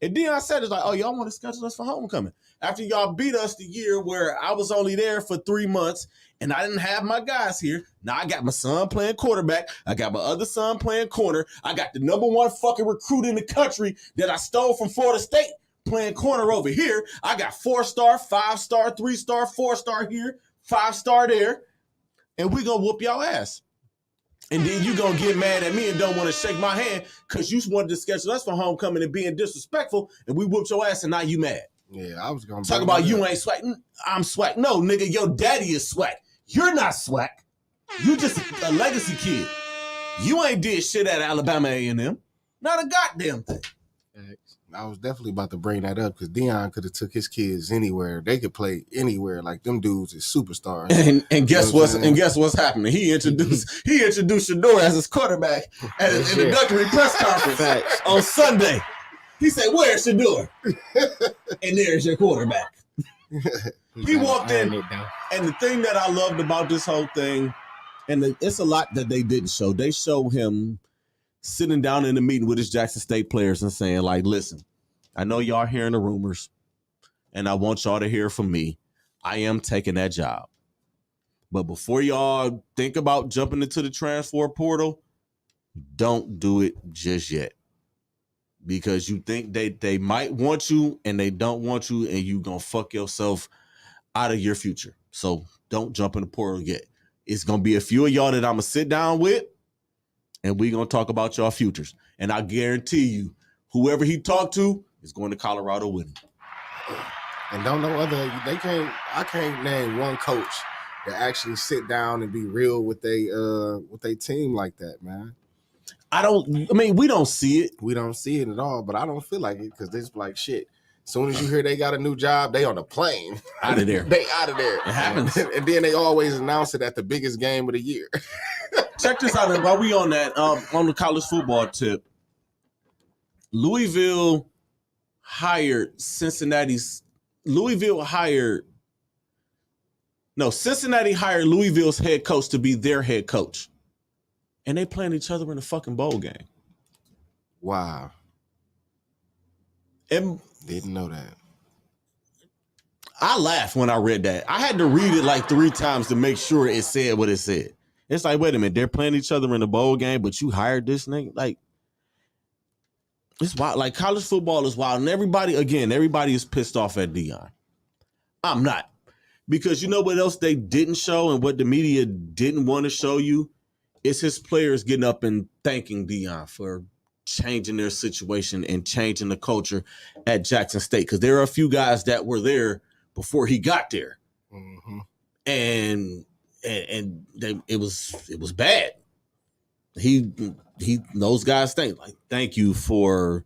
And Deion said, it's like, oh, y'all want to schedule us for homecoming. After y'all beat us the year where I was only there for 3 months and I didn't have my guys here. Now I got my son playing quarterback. I got my other son playing corner. I got the number one fucking recruit in the country that I stole from Florida State playing corner over here. I got 4-star, 5-star, 3-star, 4-star here, 5-star there. And we gonna whoop y'all ass. And then you gonna get mad at me and don't want to shake my hand because you wanted to schedule us for homecoming and being disrespectful, and we whooped your ass and now you mad. Yeah, I was gonna talk about you ain't swag. I'm swag. No, nigga, your daddy is swag. You're not swag. You just a legacy kid. You ain't did shit at Alabama A&M. Not a goddamn thing. I was definitely about to bring that up because Deion could have took his kids anywhere. They could play anywhere. Like them dudes is superstars. And guess what's happening? He introduced Shredda as his quarterback at an introductory press conference on Sunday. He said, "Where's Shredda?" And there's your quarterback. He walked in, and the thing that I loved about this whole thing, and it's a lot that they didn't show. They show him sitting down in the meeting with his Jackson State players and saying, like, listen, I know y'all hearing the rumors, and I want y'all to hear from me. I am taking that job. But before y'all think about jumping into the transfer portal, don't do it just yet. Because you think they might want you, and they don't want you, and you going to fuck yourself out of your future. So don't jump in the portal yet. It's going to be a few of y'all that I'm going to sit down with, and we're going to talk about y'all futures. And I guarantee you, whoever he talked to is going to Colorado with him. And don't know I can't name one coach that actually sit down and be real with they team like that, man. We don't see it. We don't see it at all, but I don't feel like it because it's like shit. As soon as you hear they got a new job, they on the plane. Out of there. They out of there. It happens. And then they always announce it at the biggest game of the year. Check this out. While we on that, on the college football tip, Cincinnati hired Louisville's head coach to be their head coach. And they playing each other in a fucking bowl game. Wow. And didn't know that. I laughed when I read that. I had to read it like 3 times to make sure it said what it said. It's like, wait a minute, they're playing each other in a bowl game, but you hired this nigga? Like, it's wild. Like, college football is wild. And everybody is pissed off at Deion. I'm not. Because you know what else they didn't show and what the media didn't want to show you? It's his players getting up and thanking Deion for changing their situation and changing the culture at Jackson State. Because there are a few guys that were there before he got there. Mm-hmm. And it was bad. Those guys thank you for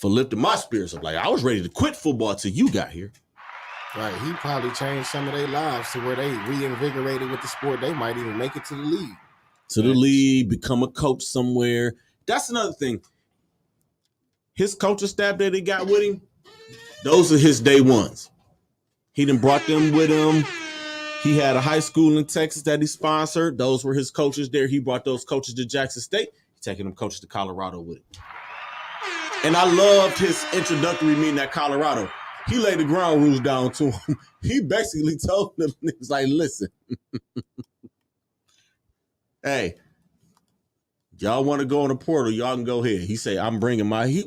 lifting my spirits up. Like, I was ready to quit football till you got here. Right. He probably changed some of their lives to where they reinvigorated with the sport. They might even make it to the league. Become a coach somewhere. That's another thing. His coaching staff that he got with him, those are his day ones. He done brought them with him. He had a high school in Texas that he sponsored. Those were his coaches there. He brought those coaches to Jackson State. He's taking them coaches to Colorado with him. And I loved his introductory meeting at Colorado. He laid the ground rules down to him. He basically told them, he was like, listen, hey, y'all want to go in the portal, y'all can go ahead. He said, I'm bringing my, he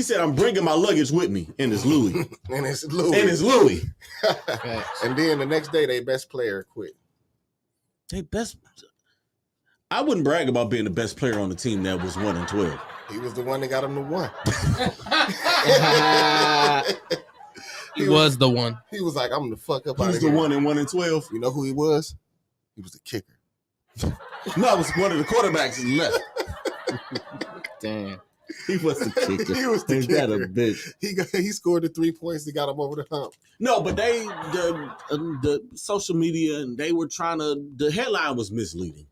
said, I'm bringing my luggage with me in his Louis. And it's Louis. And then the next day, their best player quit. I wouldn't brag about being the best player on the team that was 1-12. He was the one that got him to 1. He was the one. He was like, I'm the fuck up. He was the one in 1-12. You know who he was? He was the kicker. No, it was one of the quarterbacks in the left. Damn. He was the kicker. He was the Ain't kicker. that a bitch? He scored the 3 points that got him over the hump. No, but the social media, and they were the headline was misleading.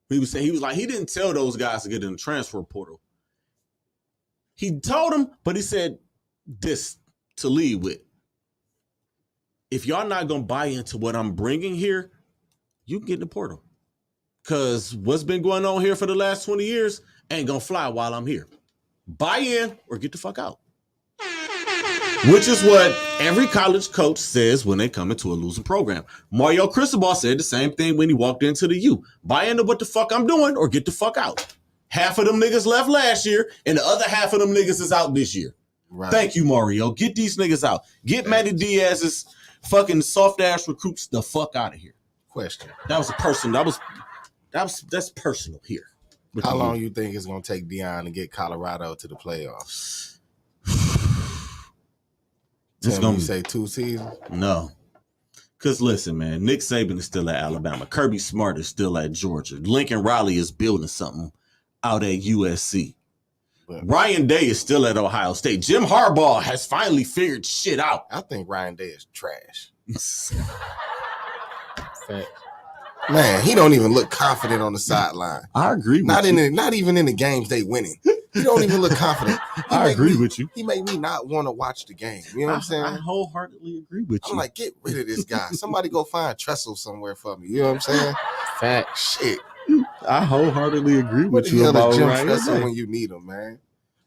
He was saying, he was like, he didn't tell those guys to get in the transfer portal. He told him, but he said this to lead with. If y'all not going to buy into what I'm bringing here, you can get in the portal. Because what's been going on here for the last 20 years ain't going to fly while I'm here. Buy in or get the fuck out. Which is what every college coach says when they come into a losing program. Mario Cristobal said the same thing when he walked into the U. Buy into what the fuck I'm doing or get the fuck out. Half of them niggas left last year and the other half of them niggas is out this year. Right. Thank you, Mario. Get these niggas out. Get Matty Diaz's fucking soft ass recruits the fuck out of here. Question. That was a person. That's personal here. How long you think it's gonna take Deion to get Colorado to the playoffs? You say 2 seasons? No. Because listen, man, Nick Saban is still at Alabama. Kirby Smart is still at Georgia. Lincoln Riley is building something out at USC. But Ryan Day is still at Ohio State. Jim Harbaugh has finally figured shit out. I think Ryan Day is trash. Man, he don't even look confident on the sideline. I agree with you. Not even in the games they winning. He don't even look confident. I agree with you. He made me not want to watch the game. You know what I'm saying? I wholeheartedly agree with you. I'm like, get rid of this guy. Somebody go find Tressel somewhere for me. You know what I'm saying? Fact. Shit. I wholeheartedly agree What with the you hell about is Jim Ryan Tressel Day. when you need him, man?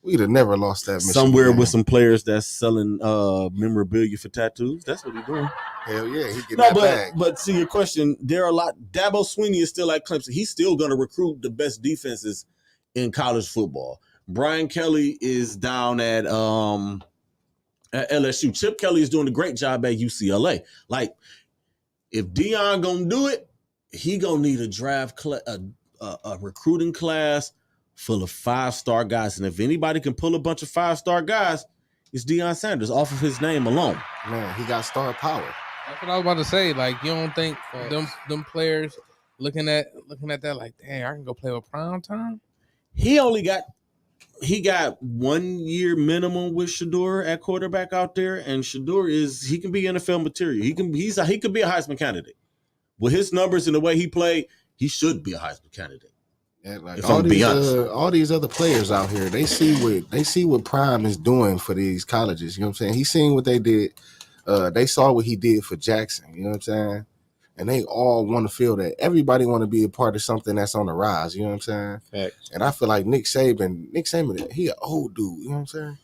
We'd have never lost that mission. Somewhere with some players that's selling memorabilia for tattoos. That's what he's doing. Hell yeah, he get that bag. But to your question, there are a lot. Dabo Swinney is still at Clemson. He's still going to recruit the best defenses in college football. Brian Kelly is down at LSU. Chip Kelly is doing a great job at UCLA. Like, if Deion gonna do it, he gonna need a draft a recruiting class full of 5-star guys. And if anybody can pull a bunch of 5-star guys, it's Deion Sanders off of his name alone. Man, he got star power. That's what I was about to say. Like, you don't think them players looking at that like, dang, I can go play with Prime Time? He got 1 year minimum with Shedeur at quarterback out there, and Shedeur he can be NFL material. He could be a Heisman candidate. With his numbers and the way he played, he should be a Heisman candidate. Yeah, like all these other players out here, they see what Prime is doing for these colleges. You know what I'm saying? He's seen what they did. They saw what he did for Jackson. You know what I'm saying? And they all want to feel that. Everybody want to be a part of something that's on the rise. You know what I'm saying? Facts. And I feel like Nick Saban, he an old dude. You know what I'm saying?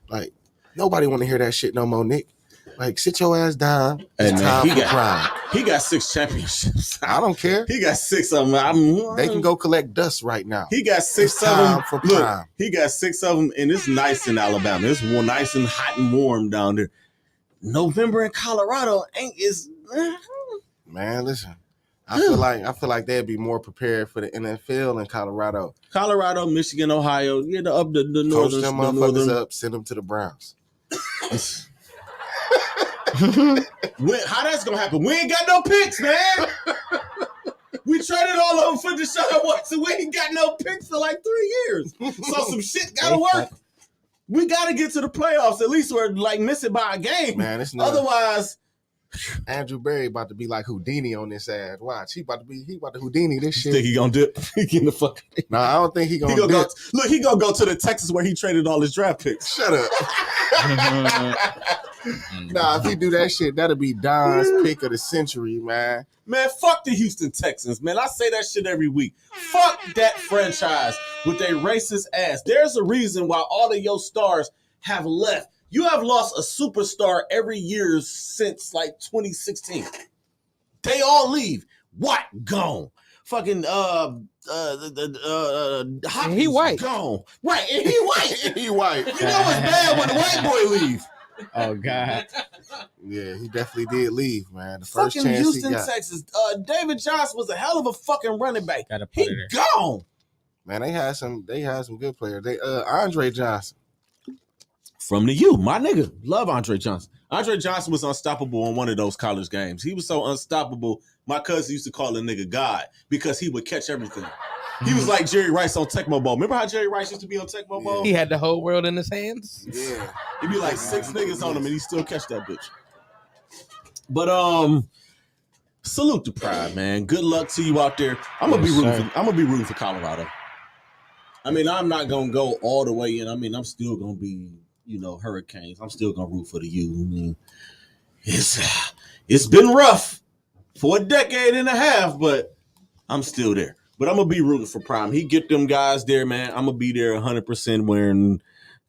Like, nobody want to hear that shit no more, Nick. Like, sit your ass down. It's time for Prime. He got 6 championships. I don't care. He got 6 of them. They can go collect dust right now. He got 6 of them. For Prime. Look, he got 6 of them, and it's nice in Alabama. It's nice and hot and warm down there. November in Colorado is. Man, listen. I feel like they'd be more prepared for the NFL in Colorado. Colorado, Michigan, Ohio. Yeah, the northern. Coach them motherfuckers up. Send them to the Browns. How that's gonna happen? We ain't got no picks, man. We traded all of them for Deshaun Watson. We ain't got no picks for like 3 years. So some shit gotta work. We gotta get to the playoffs. At least we're like missing by a game. Man, it's not. Otherwise, Andrew Berry about to be like Houdini on this ad. Watch, he about to Houdini this shit. Think he gonna dip? He getting the fuck. No, I don't think he gonna dip. Look, he gonna go to the Texas where he traded all his draft picks. Shut up. Nah, if he do that shit, that'll be Don's pick of the century, man. Man, fuck the Houston Texans, man. I say that shit every week. Fuck that franchise with their racist ass. There's a reason why all of your stars have left. You have lost a superstar every year since like 2016. They all leave. What? Gone. Fucking he white. Gone. Right, and he white. He white. You know it's bad when the white boy leave. Oh God. Yeah, he definitely did leave, man. The first fucking chance Houston, he got. Texas. David Johnson was a hell of a fucking running back. He gone. Man, they had some good players. They Andre Johnson. From the U, my nigga. Love Andre Johnson. Andre Johnson was unstoppable in one of those college games. He was so unstoppable, my cousin used to call a nigga God because he would catch everything. He was like Jerry Rice on Tecmo Bowl. Remember how Jerry Rice used to be on Tecmo Bowl? He had the whole world in his hands. Yeah. He'd be like 6 niggas on him and he still catch that bitch. But salute to Pride, man. Good luck to you out there. I'm gonna be rooting for Colorado. I mean, I'm not gonna go all the way in. I mean, I'm still gonna be, Hurricanes. I'm still gonna root for the U. I mean, it's been rough for a decade and a half, but I'm still there. But I'm gonna be rooting for Prime. He get them guys there, man. I'm gonna be there 100% wearing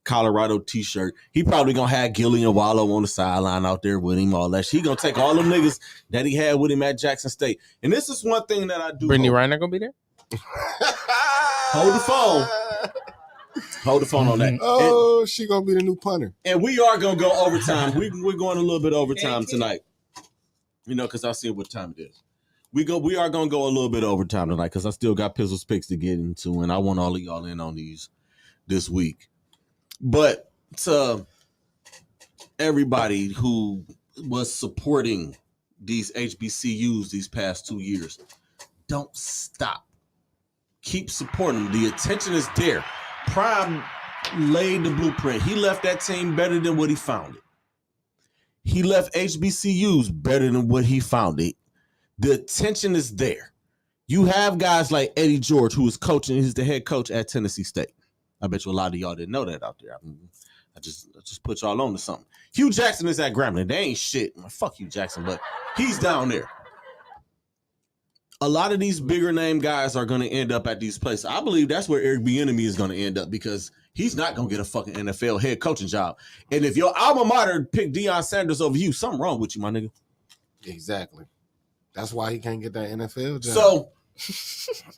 Colorado t-shirt. He probably gonna have Gilly and Wallow on the sideline out there with him, all that. He gonna take all them niggas that he had with him at Jackson State. And this is one thing that I do. Brittany Reiner gonna be there? Hold the phone. Hold the phone on that. Oh, she gonna be the new punter. And we are gonna go overtime. We're going a little bit overtime tonight. Because I see what time it is. We are gonna go a little bit overtime tonight because I still got Pizzle's picks to get into, and I want all of y'all in on these this week. But to everybody who was supporting these HBCUs these past 2 years, don't stop. Keep supporting them. The attention is there. Prime laid the blueprint. He left that team better than what he found it. He left HBCUs better than what he found it. The attention is there. You have guys like Eddie George, who is coaching. He's the head coach at Tennessee State. I bet you a lot of y'all didn't know that out there. I just put y'all on to something. Hugh Jackson is at Grambling. They ain't shit. Fuck Hugh Jackson, but he's down there. A lot of these bigger name guys are going to end up at these places. I believe that's where Eric Bieniemy is going to end up because he's not going to get a fucking NFL head coaching job. And if your alma mater picked Deion Sanders over you, something wrong with you, my nigga. Exactly. That's why he can't get that NFL job. So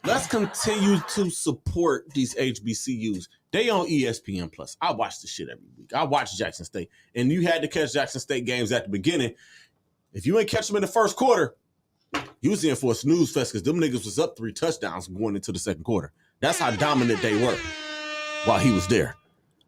let's continue to support these HBCUs. They on ESPN Plus. I watch the shit every week. I watch Jackson State. And you had to catch Jackson State games at the beginning. If you ain't catch them in the first quarter, you was in for a snooze fest because them niggas was up 3 touchdowns going into the second quarter. That's how dominant they were while he was there.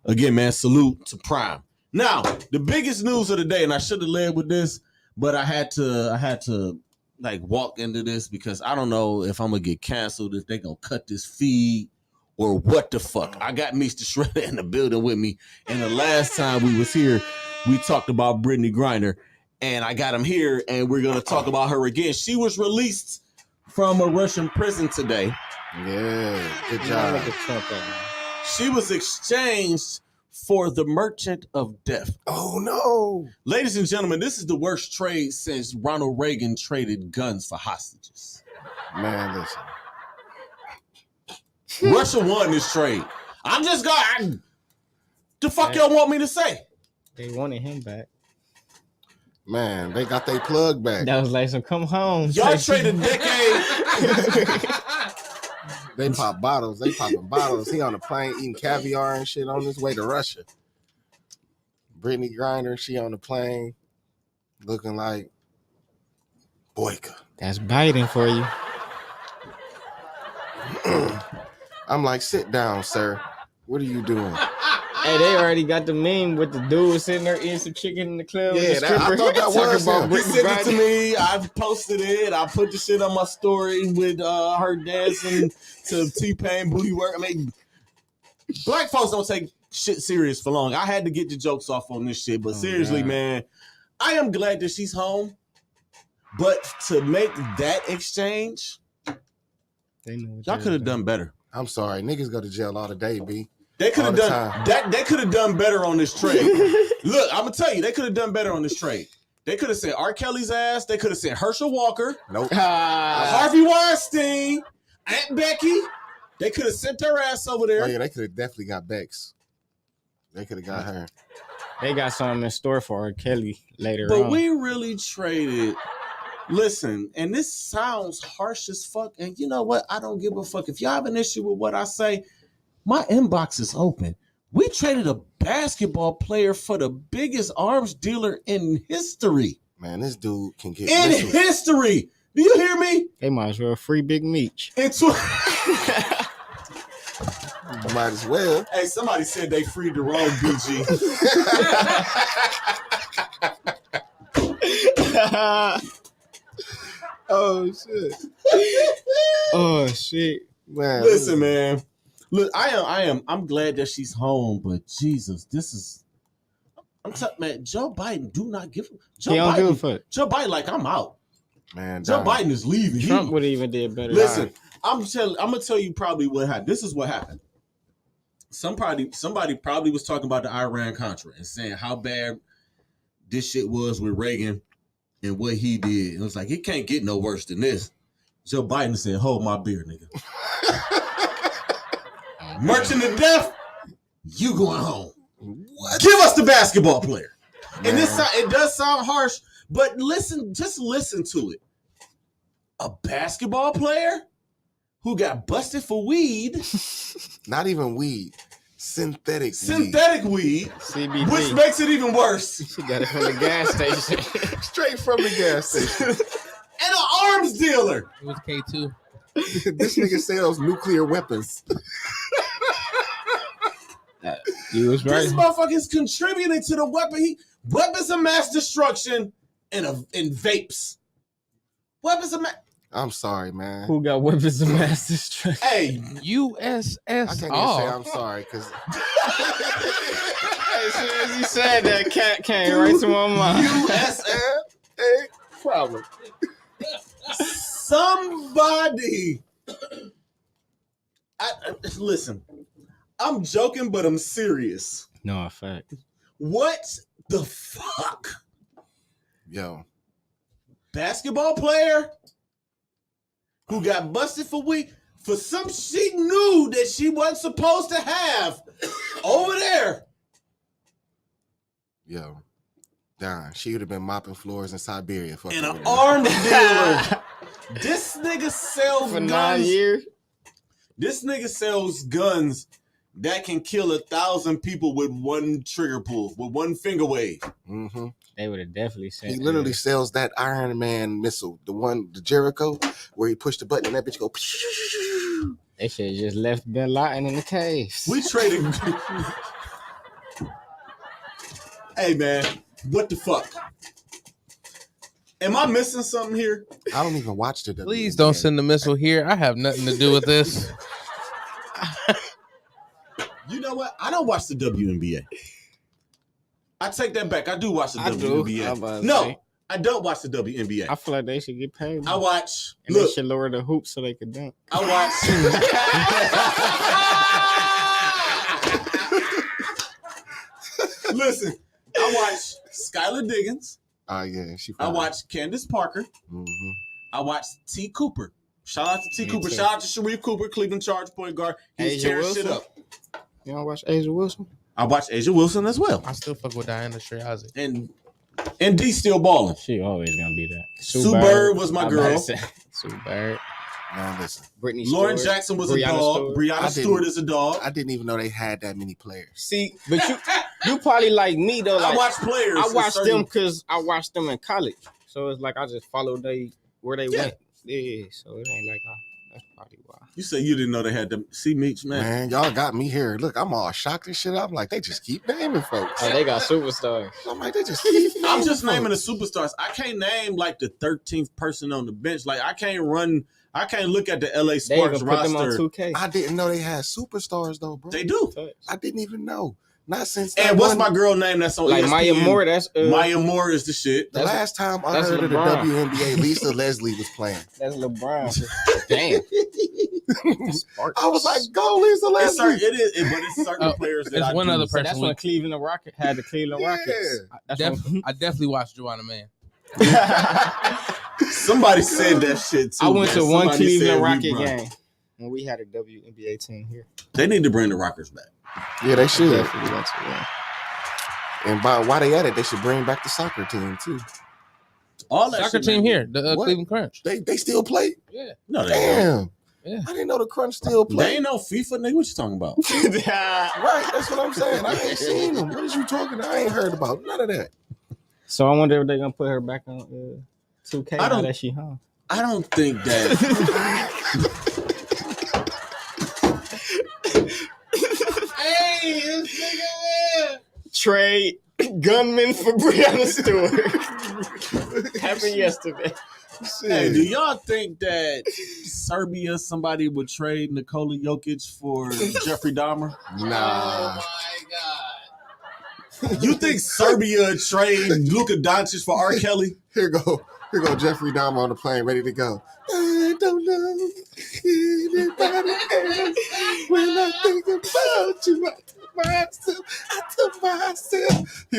Again, man, salute to Prime. Now, the biggest news of the day, and I should have led with this, but I had to like walk into this because I don't know if I'm gonna get canceled, if they gonna cut this feed or what the fuck. I got Meech the Shredda in the building with me, and the last time we was here, we talked about Brittany Griner. And I got him here, and we're going to talk about her again. She was released from a Russian prison today. Yeah, good job. She was exchanged for the Merchant of Death. Oh, no. Ladies and gentlemen, this is the worst trade since Ronald Reagan traded guns for hostages. Man, listen. Russia won this trade. I'm just going, the fuck y'all want me to say? They wanted him back. Man, they got their plug back. That was like, so come home. Y'all traded a decade. They pop bottles. They popping bottles. He on a plane eating caviar and shit on his way to Russia. Brittany Griner, she on the plane looking like Boyka. That's Biden for you. I'm like, sit down, sir. What are you doing? Hey, they already got the meme with the dude sitting there eating some chicken in the club. Yeah, with the I thought that was him. He sent it to me. I've posted it. I put the shit on my story with her dancing to T-Pain booty work. I mean, black folks don't take shit serious for long. I had to get the jokes off on this shit, but seriously, man, I am glad that she's home. But to make that exchange, y'all could have done better. I'm sorry, niggas go to jail all the day, B. They could have done that. They could have done better on this trade. Look, I'm gonna tell you, they could have done better on this trade. They could have sent R. Kelly's ass. They could have sent Herschel Walker. Nope. Harvey Weinstein, Aunt Becky. They could have sent her ass over there. Oh yeah, they could have definitely got Bex. They could have got her. They got something in store for R. Kelly later But on. we really traded. Listen, and this sounds harsh as fuck. And you know what? I don't give a fuck. If y'all have an issue with what I say, my inbox is open. We traded a basketball player for the biggest arms dealer in history. Man, this dude can get in history. Do you hear me? They might as well free Big Meech. Might as well. Hey, somebody said they freed the wrong BG. Oh shit. Oh shit. Man. Listen, man. Look, I'm glad that she's home, but Jesus, this is. I'm telling man, Joe Biden do not give. Joe Biden, like I'm out. Man, Joe Biden is leaving. Trump would have even did better. Listen, I'm gonna tell you probably what happened. This is what happened. somebody probably was talking about the Iran Contra and saying how bad this shit was with Reagan and what he did. It was like, it can't get no worse than this. Joe Biden said, hold my beer, nigga. Marching to death, you going home. What? Give us the basketball player. Man. And it does sound harsh, but just listen to it. A basketball player who got busted for weed. Not even weed. Synthetic weed. CBD. Which makes it even worse. She got it from the gas station. Straight from the gas station. And an arms dealer. It was K2. This nigga sells nuclear weapons. You was right. This motherfucker's contributing to the weapons of mass destruction and vapes. Weapons of mass. I'm sorry, man. Who got weapons of mass destruction? Hey, USSR. I can't even say I'm sorry because. Hey, as soon as you said that, cat came right to my mind. USSR. Hey, problem. Somebody. Listen. I'm joking, but I'm serious. No, fact. What the fuck? Yo. Basketball player who got busted for weed for some she knew that she wasn't supposed to have over there. Yo. Darn, she would have been mopping floors in Siberia. And an arms dealer. This nigga sells for guns. 9 years. This nigga sells guns that can kill 1,000 people with one trigger pull, with one finger wave. Mm-hmm. They would have definitely sent. He literally sells that Iron Man missile, the Jericho, where he pushed the button and that bitch go. They should have just left Bin Laden in the caves. We traded. Hey man, what the fuck? Am I missing something here? I don't even watch the WNBA. Please don't send the missile here. I have nothing to do with this. You know what? I don't watch the WNBA. I take that back. I do watch the WNBA. No, I don't watch the WNBA. I feel like they should get paid. I watch. And they should lower the hoops so they could dunk. I watch. Listen, I watch Skylar Diggins. Yeah, I watch Candace Parker. Mm-hmm. I watch T. Cooper. Shout out to T. Cooper. Shout out to Sharif Cooper, Cleveland Charge point guard. He's tearing shit up. You don't watch Asia Wilson? I watch Asia Wilson as well. I still fuck with Diana Shirazi. And D still balling. She always gonna be that. Sue Bird was my girl. Sue Bird. Man, listen. Brittany Lauren Stewart, Jackson was a dog. Brianna Stewart is a dog. I didn't even know they had that many players. See, but you probably like me though. Like, I watch players. I watched them because I watched them in college. So it's like I just followed where they went. Yeah, so it ain't like that's probably why. You say you didn't know they had them. See, Meech, Man, y'all got me here. Look, I'm all shocked and shit. I'm like, they just keep naming folks. Oh, they got superstars. I'm like, they just keep naming I'm just folks. naming the superstars. I can't name like the 13th person on the bench. Like I can't look at the LA Sparks roster. Them on 2K. I didn't know they had superstars though, bro. They do. I didn't even know. Not since. And what's my girl name that's on like ESPN? Maya Moore? That's Maya Moore is the shit. The last time I heard of the WNBA, Lisa Leslie was playing. That's LeBron. Damn. I was like, go Lisa Leslie. It is, but it's certain players that There's one other So person. that's when Cleveland Rockets had the Cleveland Rockets. I definitely watched Joanna Man. Somebody said that shit too. I went to one Somebody Cleveland Rocket game when we had a WNBA team here. They need to bring the Rockers back. Yeah, they should. Definitely went to one. And while they at it, they should bring back the soccer team too. All that Soccer shit, team man. here, the Cleveland Crunch. They still play? Yeah. No, they don't. Damn. Yeah. I didn't know the Crunch still They play. ain't no FIFA, nigga. What you talking about? Right, that's what I'm saying. I ain't seen them. What is you talking about? I ain't heard about none of that. So I wonder if they're gonna put her back on 2K now that she home. I don't think that. Hey, this nigga. Trade gunman for Brianna Stewart. Happened yesterday. Hey, do y'all think that Serbia somebody would trade Nikola Jokic for Jeffrey Dahmer? Nah. Oh my God. You think Serbia trade Luka Doncic for R. Kelly? Here go Jeffrey Dahmer on the plane, ready to go. I don't know anybody else when I think about you.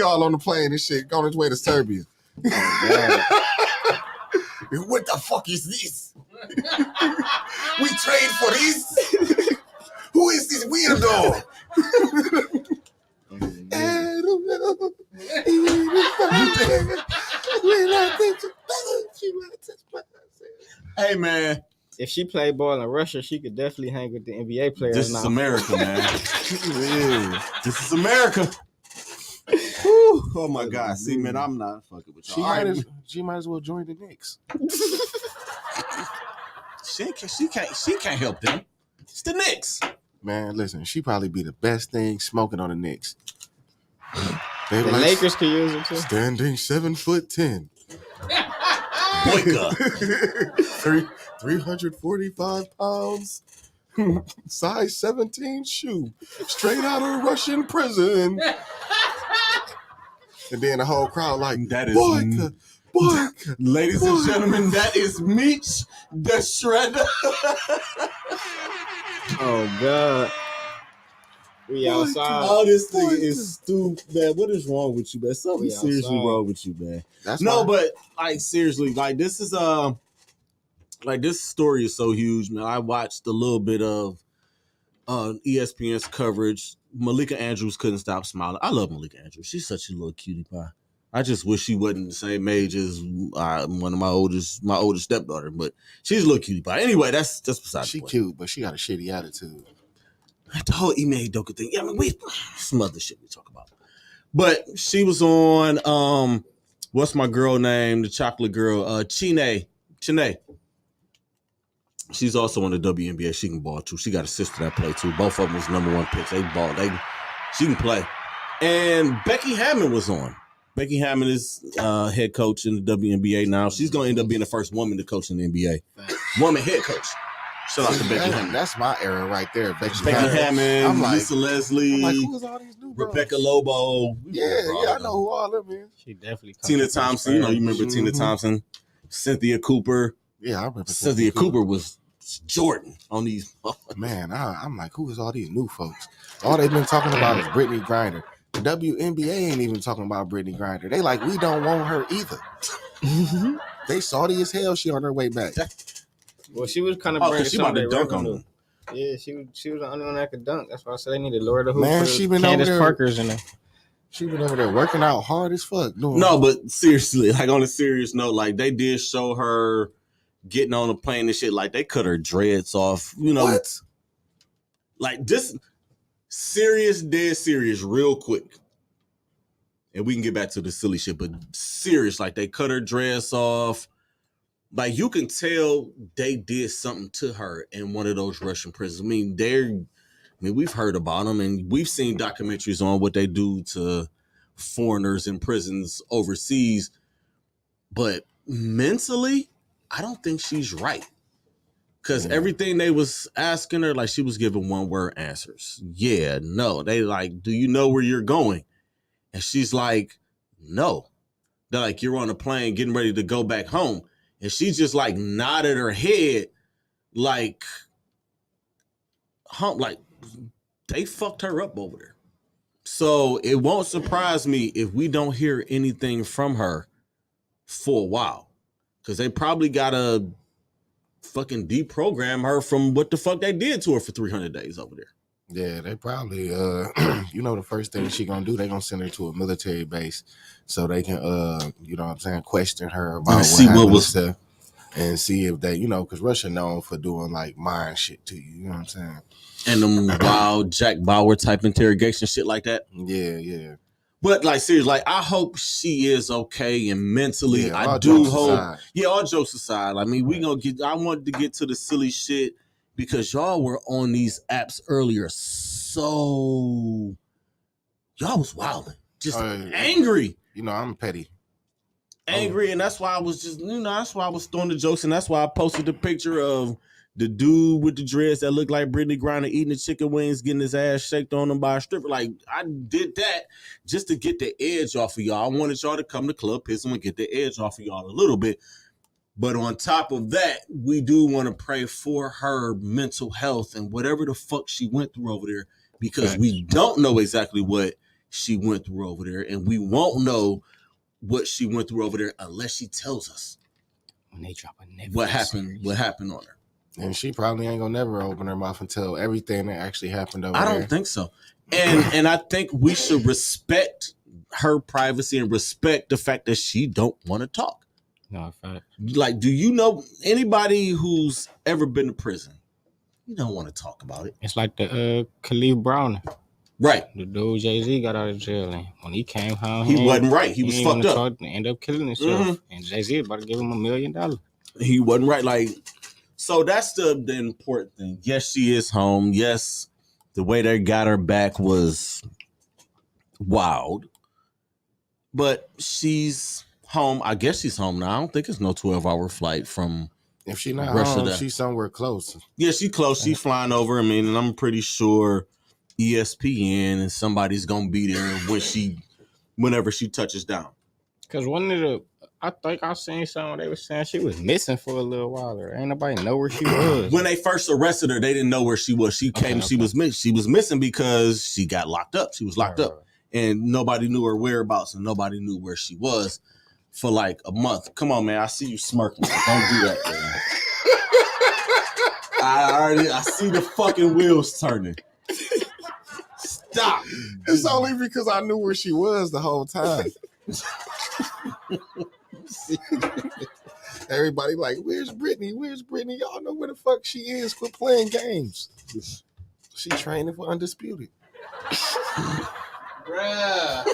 y'all on the plane and shit, on its way to Serbia. What the fuck is this? We trade for this? Who is this weirdo? Hey, man. If she played ball in Russia, she could definitely hang with the NBA players. This now. is America, man. This is America. Whew. Oh my God! See, man, I'm not fucking with y'all. She might as well join the Knicks. She can't help them. It's the Knicks. Man, listen, she probably be the best thing smoking on the Knicks. The Lakers could use it too. Standing 7'10". Boyka. 345 pounds. Size 17 shoe. Straight out of Russian prison. And then the whole crowd like, that is Boyka. Ladies and gentlemen, that is Meech, the Shredda. Oh God. We outside. Oh, this thing is stupid, man. What is wrong with you, man? Something seriously wrong with you, man. But like seriously, like this is like this story is so huge, man. I watched a little bit of ESPN's coverage. Malika Andrews couldn't stop smiling. I love Malika Andrews. She's such a little cutie pie. I just wish she wasn't the same age as one of my oldest stepdaughter, but she's a little cutie pie. Anyway, that's beside the point. She cute, but she got a shitty attitude. The whole Ime Udoka thing. Yeah, I mean, some other shit we talk about. But she was on what's my girl name? The chocolate girl, Chine. She's also on the WNBA. She can ball too. She got a sister that play too. Both of them was number one picks. They ball. She can play. And Becky Hammond was on. Becky Hammond is head coach in the WNBA now. She's going to end up being the first woman to coach in the NBA. Woman head coach. Shout out to Becky Hammond. That's my era right there. Becky Hammond, I'm like, Lisa Leslie, I'm like, who is all these new bros? Rebecca Lobo. Yeah, I know who all them is. She definitely. Tina Thompson. You remember Tina Thompson? Cynthia Cooper. Yeah, I remember. Cynthia Cooper was Jordan on these. Man, I'm like, who is all these new folks? All they've been talking about is Brittany Griner. The WNBA ain't even talking about Brittany Griner. They like, we don't want her either. They salty as hell. She on her way back. Well, she was kind of bringing she about to dunk on them. Yeah, she was the only one that could dunk. That's why I said they need to lower the hoop. Man, she been Candace over there. Parker's in there. She been over there working out hard as fuck. No, but seriously, like on a serious note, like they did show her getting on the plane and shit. Like they cut her dreads off. You know, what? Like this dead serious, real quick. And we can get back to the silly shit, but serious, like they cut her dress off. Like you can tell they did something to her in one of those Russian prisons. I mean, we've heard about them and we've seen documentaries on what they do to foreigners in prisons overseas. But mentally, I don't think she's right. Because everything they was asking her, like she was giving one-word answers. Yeah, no. They like, do you know where you're going? And she's like, no. They're like, you're on a plane getting ready to go back home. And she just like nodded her head like they fucked her up over there. So it won't surprise me if we don't hear anything from her for a while. Because they probably gotta fucking deprogram her from what the fuck they did to her for 300 days over there. Yeah, they probably, the first thing she gonna do, they gonna send her to a military base so they can, question her about what was stuff and see if they, because Russia known for doing like mind shit to you, you know what I'm saying? And them wild Jack Bauer type interrogation shit like that. Yeah. But like seriously, like I hope she is okay and mentally. Yeah, I do hope. Yeah, all jokes aside. I mean, I wanted to get to the silly shit. Because y'all were on these apps earlier, so y'all was wilding, just angry. I'm petty. Angry, and that's why I was just, that's why I was throwing the jokes, and that's why I posted the picture of the dude with the dreads that looked like Brittany Griner eating the chicken wings, getting his ass shaked on him by a stripper. Like, I did that just to get the edge off of y'all. I wanted y'all to come to Club Pizzle and get the edge off of y'all a little bit. But on top of that, we do want to pray for her mental health and whatever the fuck she went through over there, because we don't know exactly what she went through over there, and we won't know what she went through over there unless she tells us When they drop a Netflix what happened. series. What happened on her? And she probably ain't gonna never open her mouth and tell everything that actually happened over I there. don't think so. And I think we should respect her privacy and respect the fact that she don't want to talk. No, fact. Like, do you know anybody who's ever been to prison? You don't want to talk about it. It's like the Khalif Brown, Right. the dude Jay-Z got out of jail, and when he came home, He wasn't right. He was ain't fucked wanna up. talk and end up killing himself. And Jay-Z about to give him $1 million. He wasn't right. Like, so that's the important thing. Yes, she is home. Yes, the way they got her back was wild. But she's home. I guess she's home now. I don't think it's no 12-hour flight from If she not Rest of home, that. she's somewhere close. Yeah, she's close. She's flying over. I mean, and I'm pretty sure ESPN and somebody's gonna be there whenever she touches down. Because I think I seen something they were saying she was missing for a little while. Or ain't nobody know where she was. When they first arrested her, they didn't know where she was. She came. Okay. She was missing because she got locked up. She was locked up, and nobody knew her whereabouts, and nobody knew where she was for like a month. Come on, man. I see you smirking. Don't do that, man. I see the fucking wheels turning. Stop. It's only because I knew where she was the whole time. Everybody like, where's Brittany? Where's Brittany? Y'all know where the fuck she is. Quit playing games. She training for Undisputed. Bruh.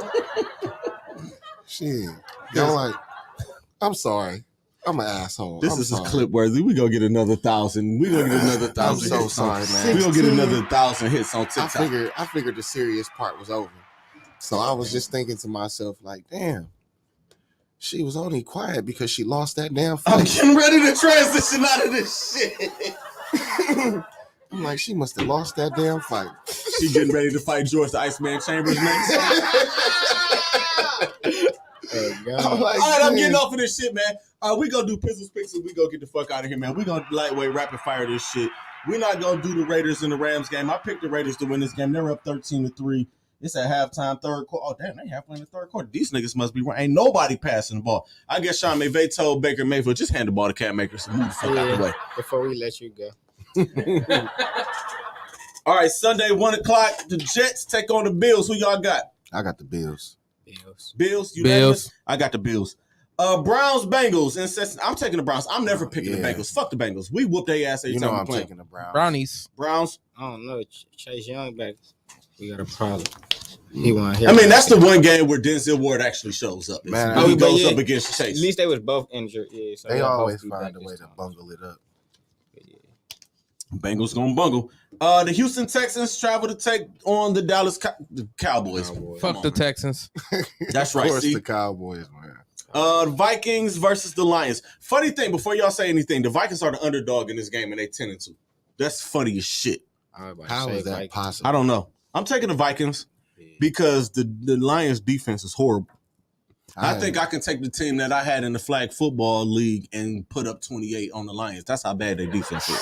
Shit. Y'all like, I'm sorry. I'm an asshole. This I'm is sorry. clip worthy. We gonna get another 1,000. We gonna get another 1,000. I'm so hits sorry, on, man. We gonna get another 1,000 hits on TikTok. I figured the serious part was over. So I was just thinking to myself, like, damn, she was only quiet because she lost that damn I'm fight. getting ready to transition out of this shit. I'm like, she must have lost that damn fight. She getting ready to fight George the Iceman Chambers next. I'm like, All right, I'm getting damn. off of this shit, man. We gonna do Pizzle's Picks and we gonna get the fuck out of here, man. We gonna lightweight rapid fire this shit. We're not gonna do the Raiders and the Rams game. I picked the Raiders to win this game. They're up 13-3. It's at halftime, third quarter. Oh, damn, they halfway in the third quarter. These niggas must be right. Ain't nobody passing the ball. I guess Sean McVay told Baker Mayfield, just hand the ball to Cam Makers and move the fuck out the way. Before we let you go. All right, Sunday, 1 o'clock. The Jets take on the Bills. Who y'all got? I got the Bills. Bills? You Bills. I got the Bills. Browns, Bengals. I'm taking the Browns. I'm never picking the Yeah. Bengals. Fuck the Bengals. We whoop their ass every You know time we I'm play. taking the Browns. Brownies. Browns. I don't know. Chase Young back. We got a problem. He won here. I mean, that's the one game where Denzel Ward actually shows up. Man, Man, he but goes yeah, up against At Chase. least they was both injured. Yeah, so They they'll both always be find back a this way to time. bungle it up. Bengals gonna bungle. The Houston Texans travel to take on the Dallas Cowboys. Cowboys. Fuck Come the on, man. Texans. That's Of right. course, See? the Cowboys, man. Vikings versus the Lions. Funny thing, before y'all say anything, the Vikings are the underdog in this game and they 10-2. That's funny as shit. I was about to How say is that Vikings. possible? I don't know. I'm taking the Vikings because the Lions defense is horrible. I think I can take the team that I had in the flag football league and put up 28 on the Lions. That's how bad their defense is.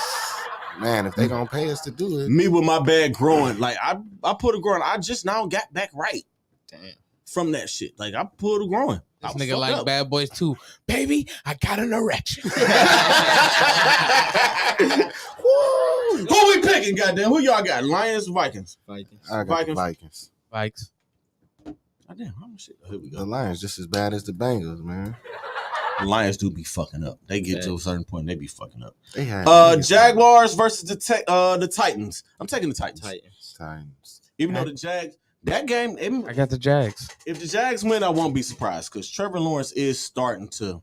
Man, if they gonna pay us to do it, Me with my bad growing, like I put a growing. I just now got back right Damn. from that shit. Like I pulled a growing. I This was nigga fucked like up. Bad Boys too. Baby, I got an erection. Woo! Who we picking? Goddamn, who y'all got? Lions, Vikings. Vikings. I got Vikings. the Vikings. Vikes. Goddamn, how much shit? Here we The go. Lions just as bad as the Bengals, man. The Lions do be fucking up. They get to a certain point, they be fucking up. They had Jaguars versus the Titans. I'm taking the Titans. Titans. Even though the Jags, that game, I got the Jags. if the Jags win, I won't be surprised because Trevor Lawrence is starting to.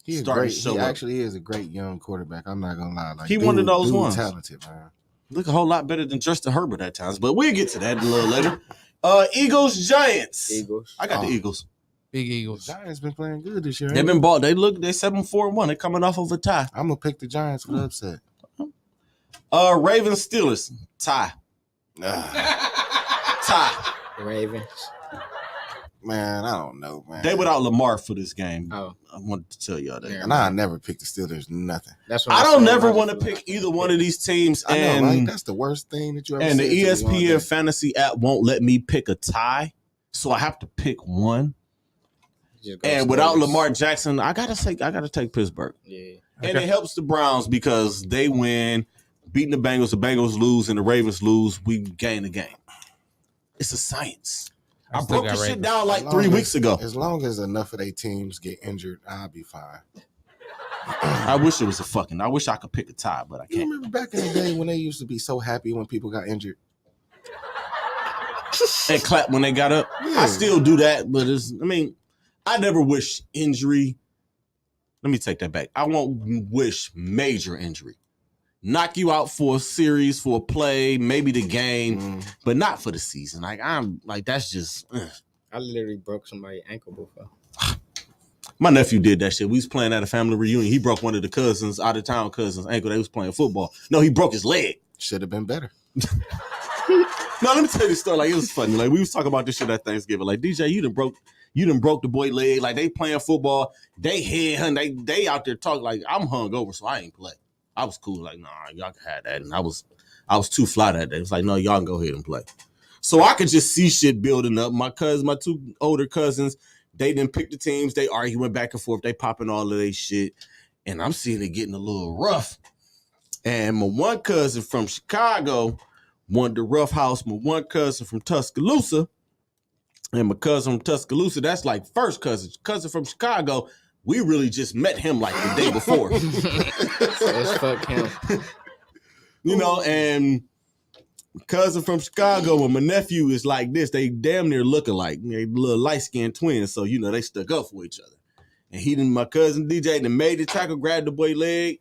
He's Starting great. to show He up. actually is a great young quarterback. I'm not gonna lie. Like, He one of those dude ones. Talented, man. Look a whole lot better than Justin Herbert at times, but we'll get to that a little later. Eagles, Giants. Eagles. I got the Oh. Eagles. Big The Eagles. Giants been playing good this year. They've been bought. They 7-4-1. They're coming off of a tie. I'm gonna pick the Giants for the upset. Ravens, Steelers, tie. Ah, Tie. Ravens. Man, I don't know, man. They without Lamar for this game. Oh. I wanted to tell y'all that. Yeah, And I never picked the Steelers, nothing. That's what I I'm don't saying. never I want to just feel pick like- either one of these teams. I know, And, right? That's the worst thing that you ever and said. the to me all day. ESPN fantasy app won't let me pick a tie. So I have to pick one. Just go And without Steelers. Lamar Jackson, I gotta take Pittsburgh. Yeah. And it helps the Browns because they win, beating the Bengals lose, and the Ravens lose. We gain the game. It's a science. I still broke got this shit Ravens. down like As long 3 as- weeks ago. As long as enough of their teams get injured, I'll be fine. I wish it was I wish I could pick a tie, but I You can't. remember back in the day when they used to be so happy when people got injured? And clap when they got up. Yeah. I still do that, but I never wish injury. Let me take that back. I won't wish major injury. Knock you out for a series, for a play, maybe the game, but not for the season. That's just. I literally broke somebody's ankle before. My nephew did that shit. We was playing at a family reunion. He broke one of the cousins, out of town cousins' ankle. They was playing football. No, he broke his leg. Should have been better. No, let me tell you the story. Like, it was funny. Like, we was talking about this shit at Thanksgiving. Like, DJ, you done broke the boy leg. Like, they playing football. They head, they out there talking. Like, I'm hungover, so I ain't play. I was cool. Like, nah, y'all can have that. And I was too fly that day. It was like, no, y'all can go ahead and play. So I could just see shit building up. My two older cousins, they didn't pick the teams. They arguing back and forth. They popping all of their shit. And I'm seeing it getting a little rough. And my one cousin from Chicago wanted the rough house. My one cousin from Tuscaloosa. And my cousin from Tuscaloosa, that's like first cousin. Cousin from Chicago, we really just met him like the day before. Let's fuck him. You know, and cousin from Chicago and my nephew is like this. They damn near look alike. They little light-skinned twins, so, you know, they stuck up for each other. And my cousin DJ, made the tackle, grabbed the boy leg.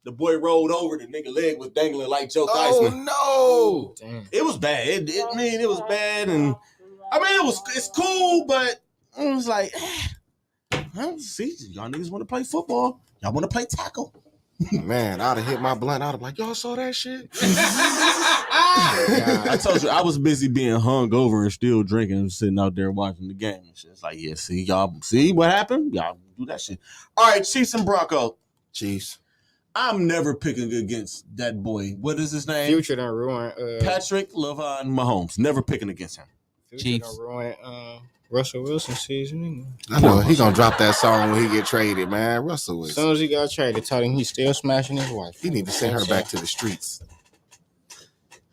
The boy rolled over. The nigga leg was dangling like Joe Theismann. Oh, no. Damn. It was bad. It was bad. And, it's cool, but it was like, see, y'all niggas want to play football. Y'all want to play tackle. Man, I'd have hit my blunt. I'd have like, y'all saw that shit? I told you, I was busy being hungover and still drinking and sitting out there watching the game and shit. It's like, yeah, see, y'all, see what happened? Y'all do that shit. All right, Chiefs and Broncos. Chiefs. I'm never picking against that boy. What is his name? Future done ruined Patrick LaVon Mahomes. Never picking against him. Future Chiefs. done ruined Russell Wilson season. I know he gonna drop that song when he get traded, man. Russell As is. soon as he got traded, told him he's still smashing his wife. He need to send her back to the streets.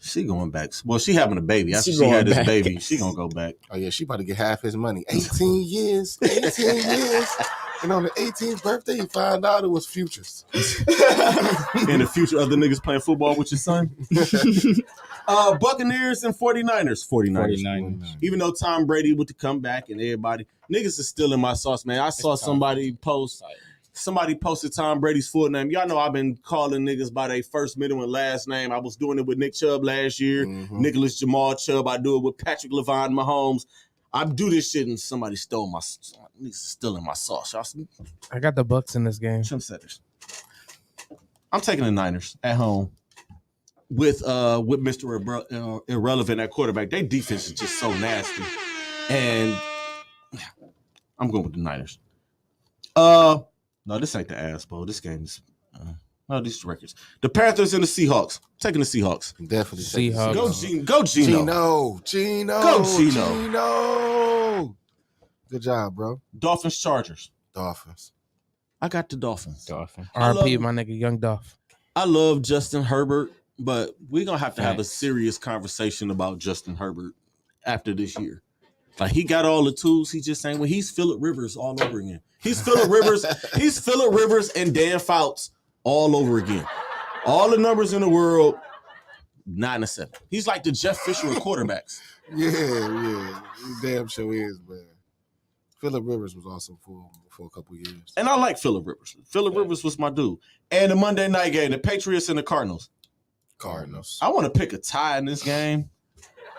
She going back. Well, she having a baby. After She she had going this back. baby, she gonna go back. Oh yeah, she about to get half his money. 18 years. 18 years. And on the 18th birthday, he found out it was Futures. In the future, other niggas playing football with your son. Buccaneers and 49ers. 49ers. Even though Tom Brady with the comeback and everybody, niggas is still in my sauce, man. I saw somebody posted Tom Brady's full name. Y'all know I've been calling niggas by their first, middle, and last name. I was doing it with Nick Chubb last year. Mhm. Nicholas Jamal Chubb. I do it with Patrick LaVon Mahomes. I do this shit and somebody stole my niggas still in my sauce. Y'all see? I got the Bucks in this game. Setters. I'm taking the Niners at home with Mr. Irrelevant at quarterback. Their defense is just so nasty. And I'm going with the Niners. No, this ain't the ass bowl. This game is no, these records. The Panthers and the Seahawks. Taking the Seahawks. Definitely. Seahawks. Go Gino. Gino. Go Gino. Gino. Good job, bro. Dolphins Chargers. Dolphins. I got the Dolphins. Dolphin. RP, my nigga, Young Dolph. I love Justin Herbert, but we're going to have a serious conversation about Justin Herbert after this year. Like, he got all the tools. He just saying, well, he's Phillip Rivers all over again. He's Phillip Rivers. He's Phillip Rivers and Dan Fouts all over again. All the numbers in the world, 9 and 7. He's like the Jeff Fisher of quarterbacks. Yeah. He damn sure is, man. Phillip Rivers was awesome for a couple years. And I like Phillip Rivers. Phillip Rivers was my dude. And the Monday night game, the Patriots and the Cardinals. Cardinals. I want to pick a tie in this game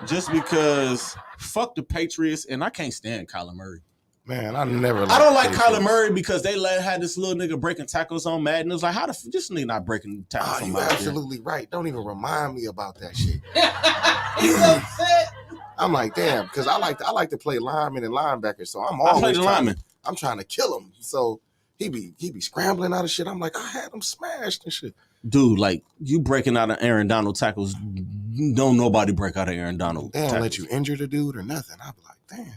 just because fuck the Patriots, and I can't stand Kyler Murray. Man, I don't like Kyler Murray because they had this little nigga breaking tackles on Madden. It was like, how this nigga not breaking tackles Oh, on you Madden? absolutely right. Don't even remind me about that shit. He's upset. I'm like, damn, because I like to play lineman and linebacker, so I'm I always played the lineman. I'm trying to kill him. So he be scrambling out of shit. I'm like, I had him smashed and shit. Dude, like you breaking out of Aaron Donald tackles, don't nobody break out of Aaron Donald. They don't tackles. let you injure the dude or nothing. I be like, damn.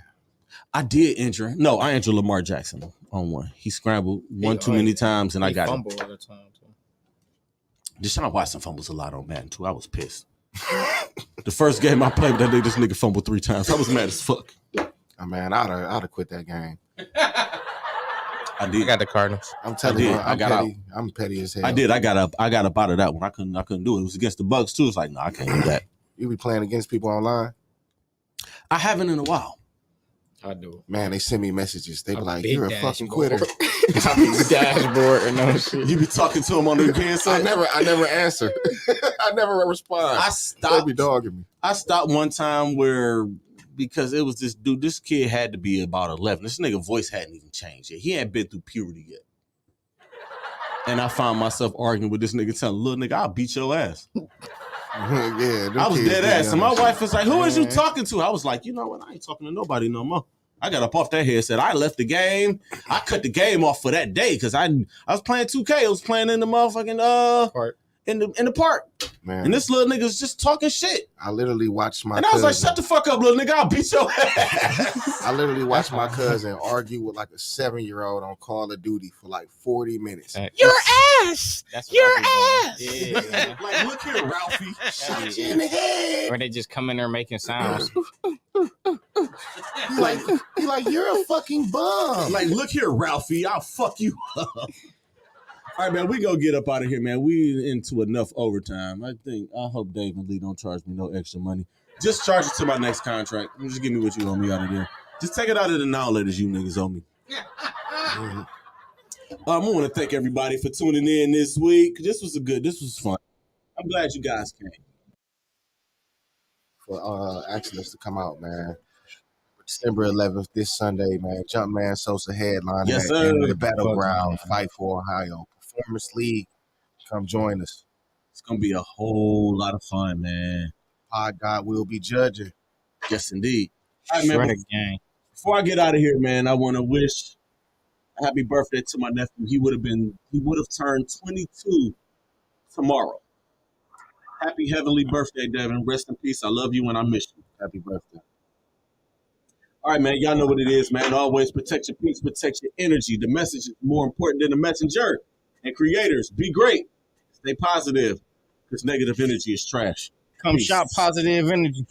I did injure him. No, I injured Lamar Jackson on one. He scrambled one too many times, and I got him. Fumble all the time too. Deshaun Watson fumbles a lot on Madden too. I was pissed. The first game I played that day, this nigga fumbled 3 times. I was mad as fuck. Oh, man, I'd have quit that game. I did. I got the Cardinals. I'm telling you, I got petty. out. I'm petty as hell. I did. I got up out of that one. I couldn't do it. It was against the Bucks too. It's like, no, I can't do that. You be playing against people online? I haven't in a while. I do. Man, they send me messages. They be A like, big you're a fucking quitter. Dashboard or no shit. You be talking to him on the PSA? I never answer. I never respond. I They stopped. be dogging me. I stopped one time because it was this dude. This kid had to be about 11. This nigga voice hadn't even changed yet. He hadn't been through puberty yet. And I found myself arguing with this nigga, telling little nigga, I'll beat your ass. Yeah, I was dead ass. And my wife was like, who is you Man. talking to? I was like, you know what? I ain't talking to nobody no more. I got up off that headset. I left the game. I cut the game off for that day because I was playing 2K. I was playing in the motherfucking Park. in the park. Man, And this little nigga's just talking shit. I literally watched my And I was like, cousin. shut the fuck up, little nigga. I'll beat your ass. I literally watched my cousin argue with like a 7-year-old on Call of Duty for like 40 minutes. Your ass. That's Your what I be doing. Yeah. Like, look here, Ralphie. Shot you in the head. Or they just come in there making sounds. He like, you're a fucking bum. Like, look here, Ralphie. I'll fuck you up. All right, man, we gonna get up out of here, man. We into enough overtime. I hope Dave and Lee don't charge me no extra money. Just charge it to my next contract. Just give me what you owe me out of there. Just take it out of the now-letters you niggas owe me. I want to thank everybody for tuning in this week. This was fun. I'm glad you guys came. For asking us to come out, man. December 11th, this Sunday, man. Jumpman Sosa headline. Yes, at sir. End of the Battleground, Fight for Ohio. Performance League. Come join us. It's gonna be a whole lot of fun, man. Pod God will be judging. Yes, indeed. All right, man, Shredda gang. before I get out of here, man, I want to wish a happy birthday to my nephew. He would have turned 22 tomorrow. Happy heavenly birthday, Devin. Rest in peace. I love you and I miss you. Happy birthday. All right, man. Y'all know what it is, man. Always protect your peace, protect your energy. The message is more important than the messenger. And creators, be great. Stay positive, because negative energy is trash. Come Peace. shop positive energy.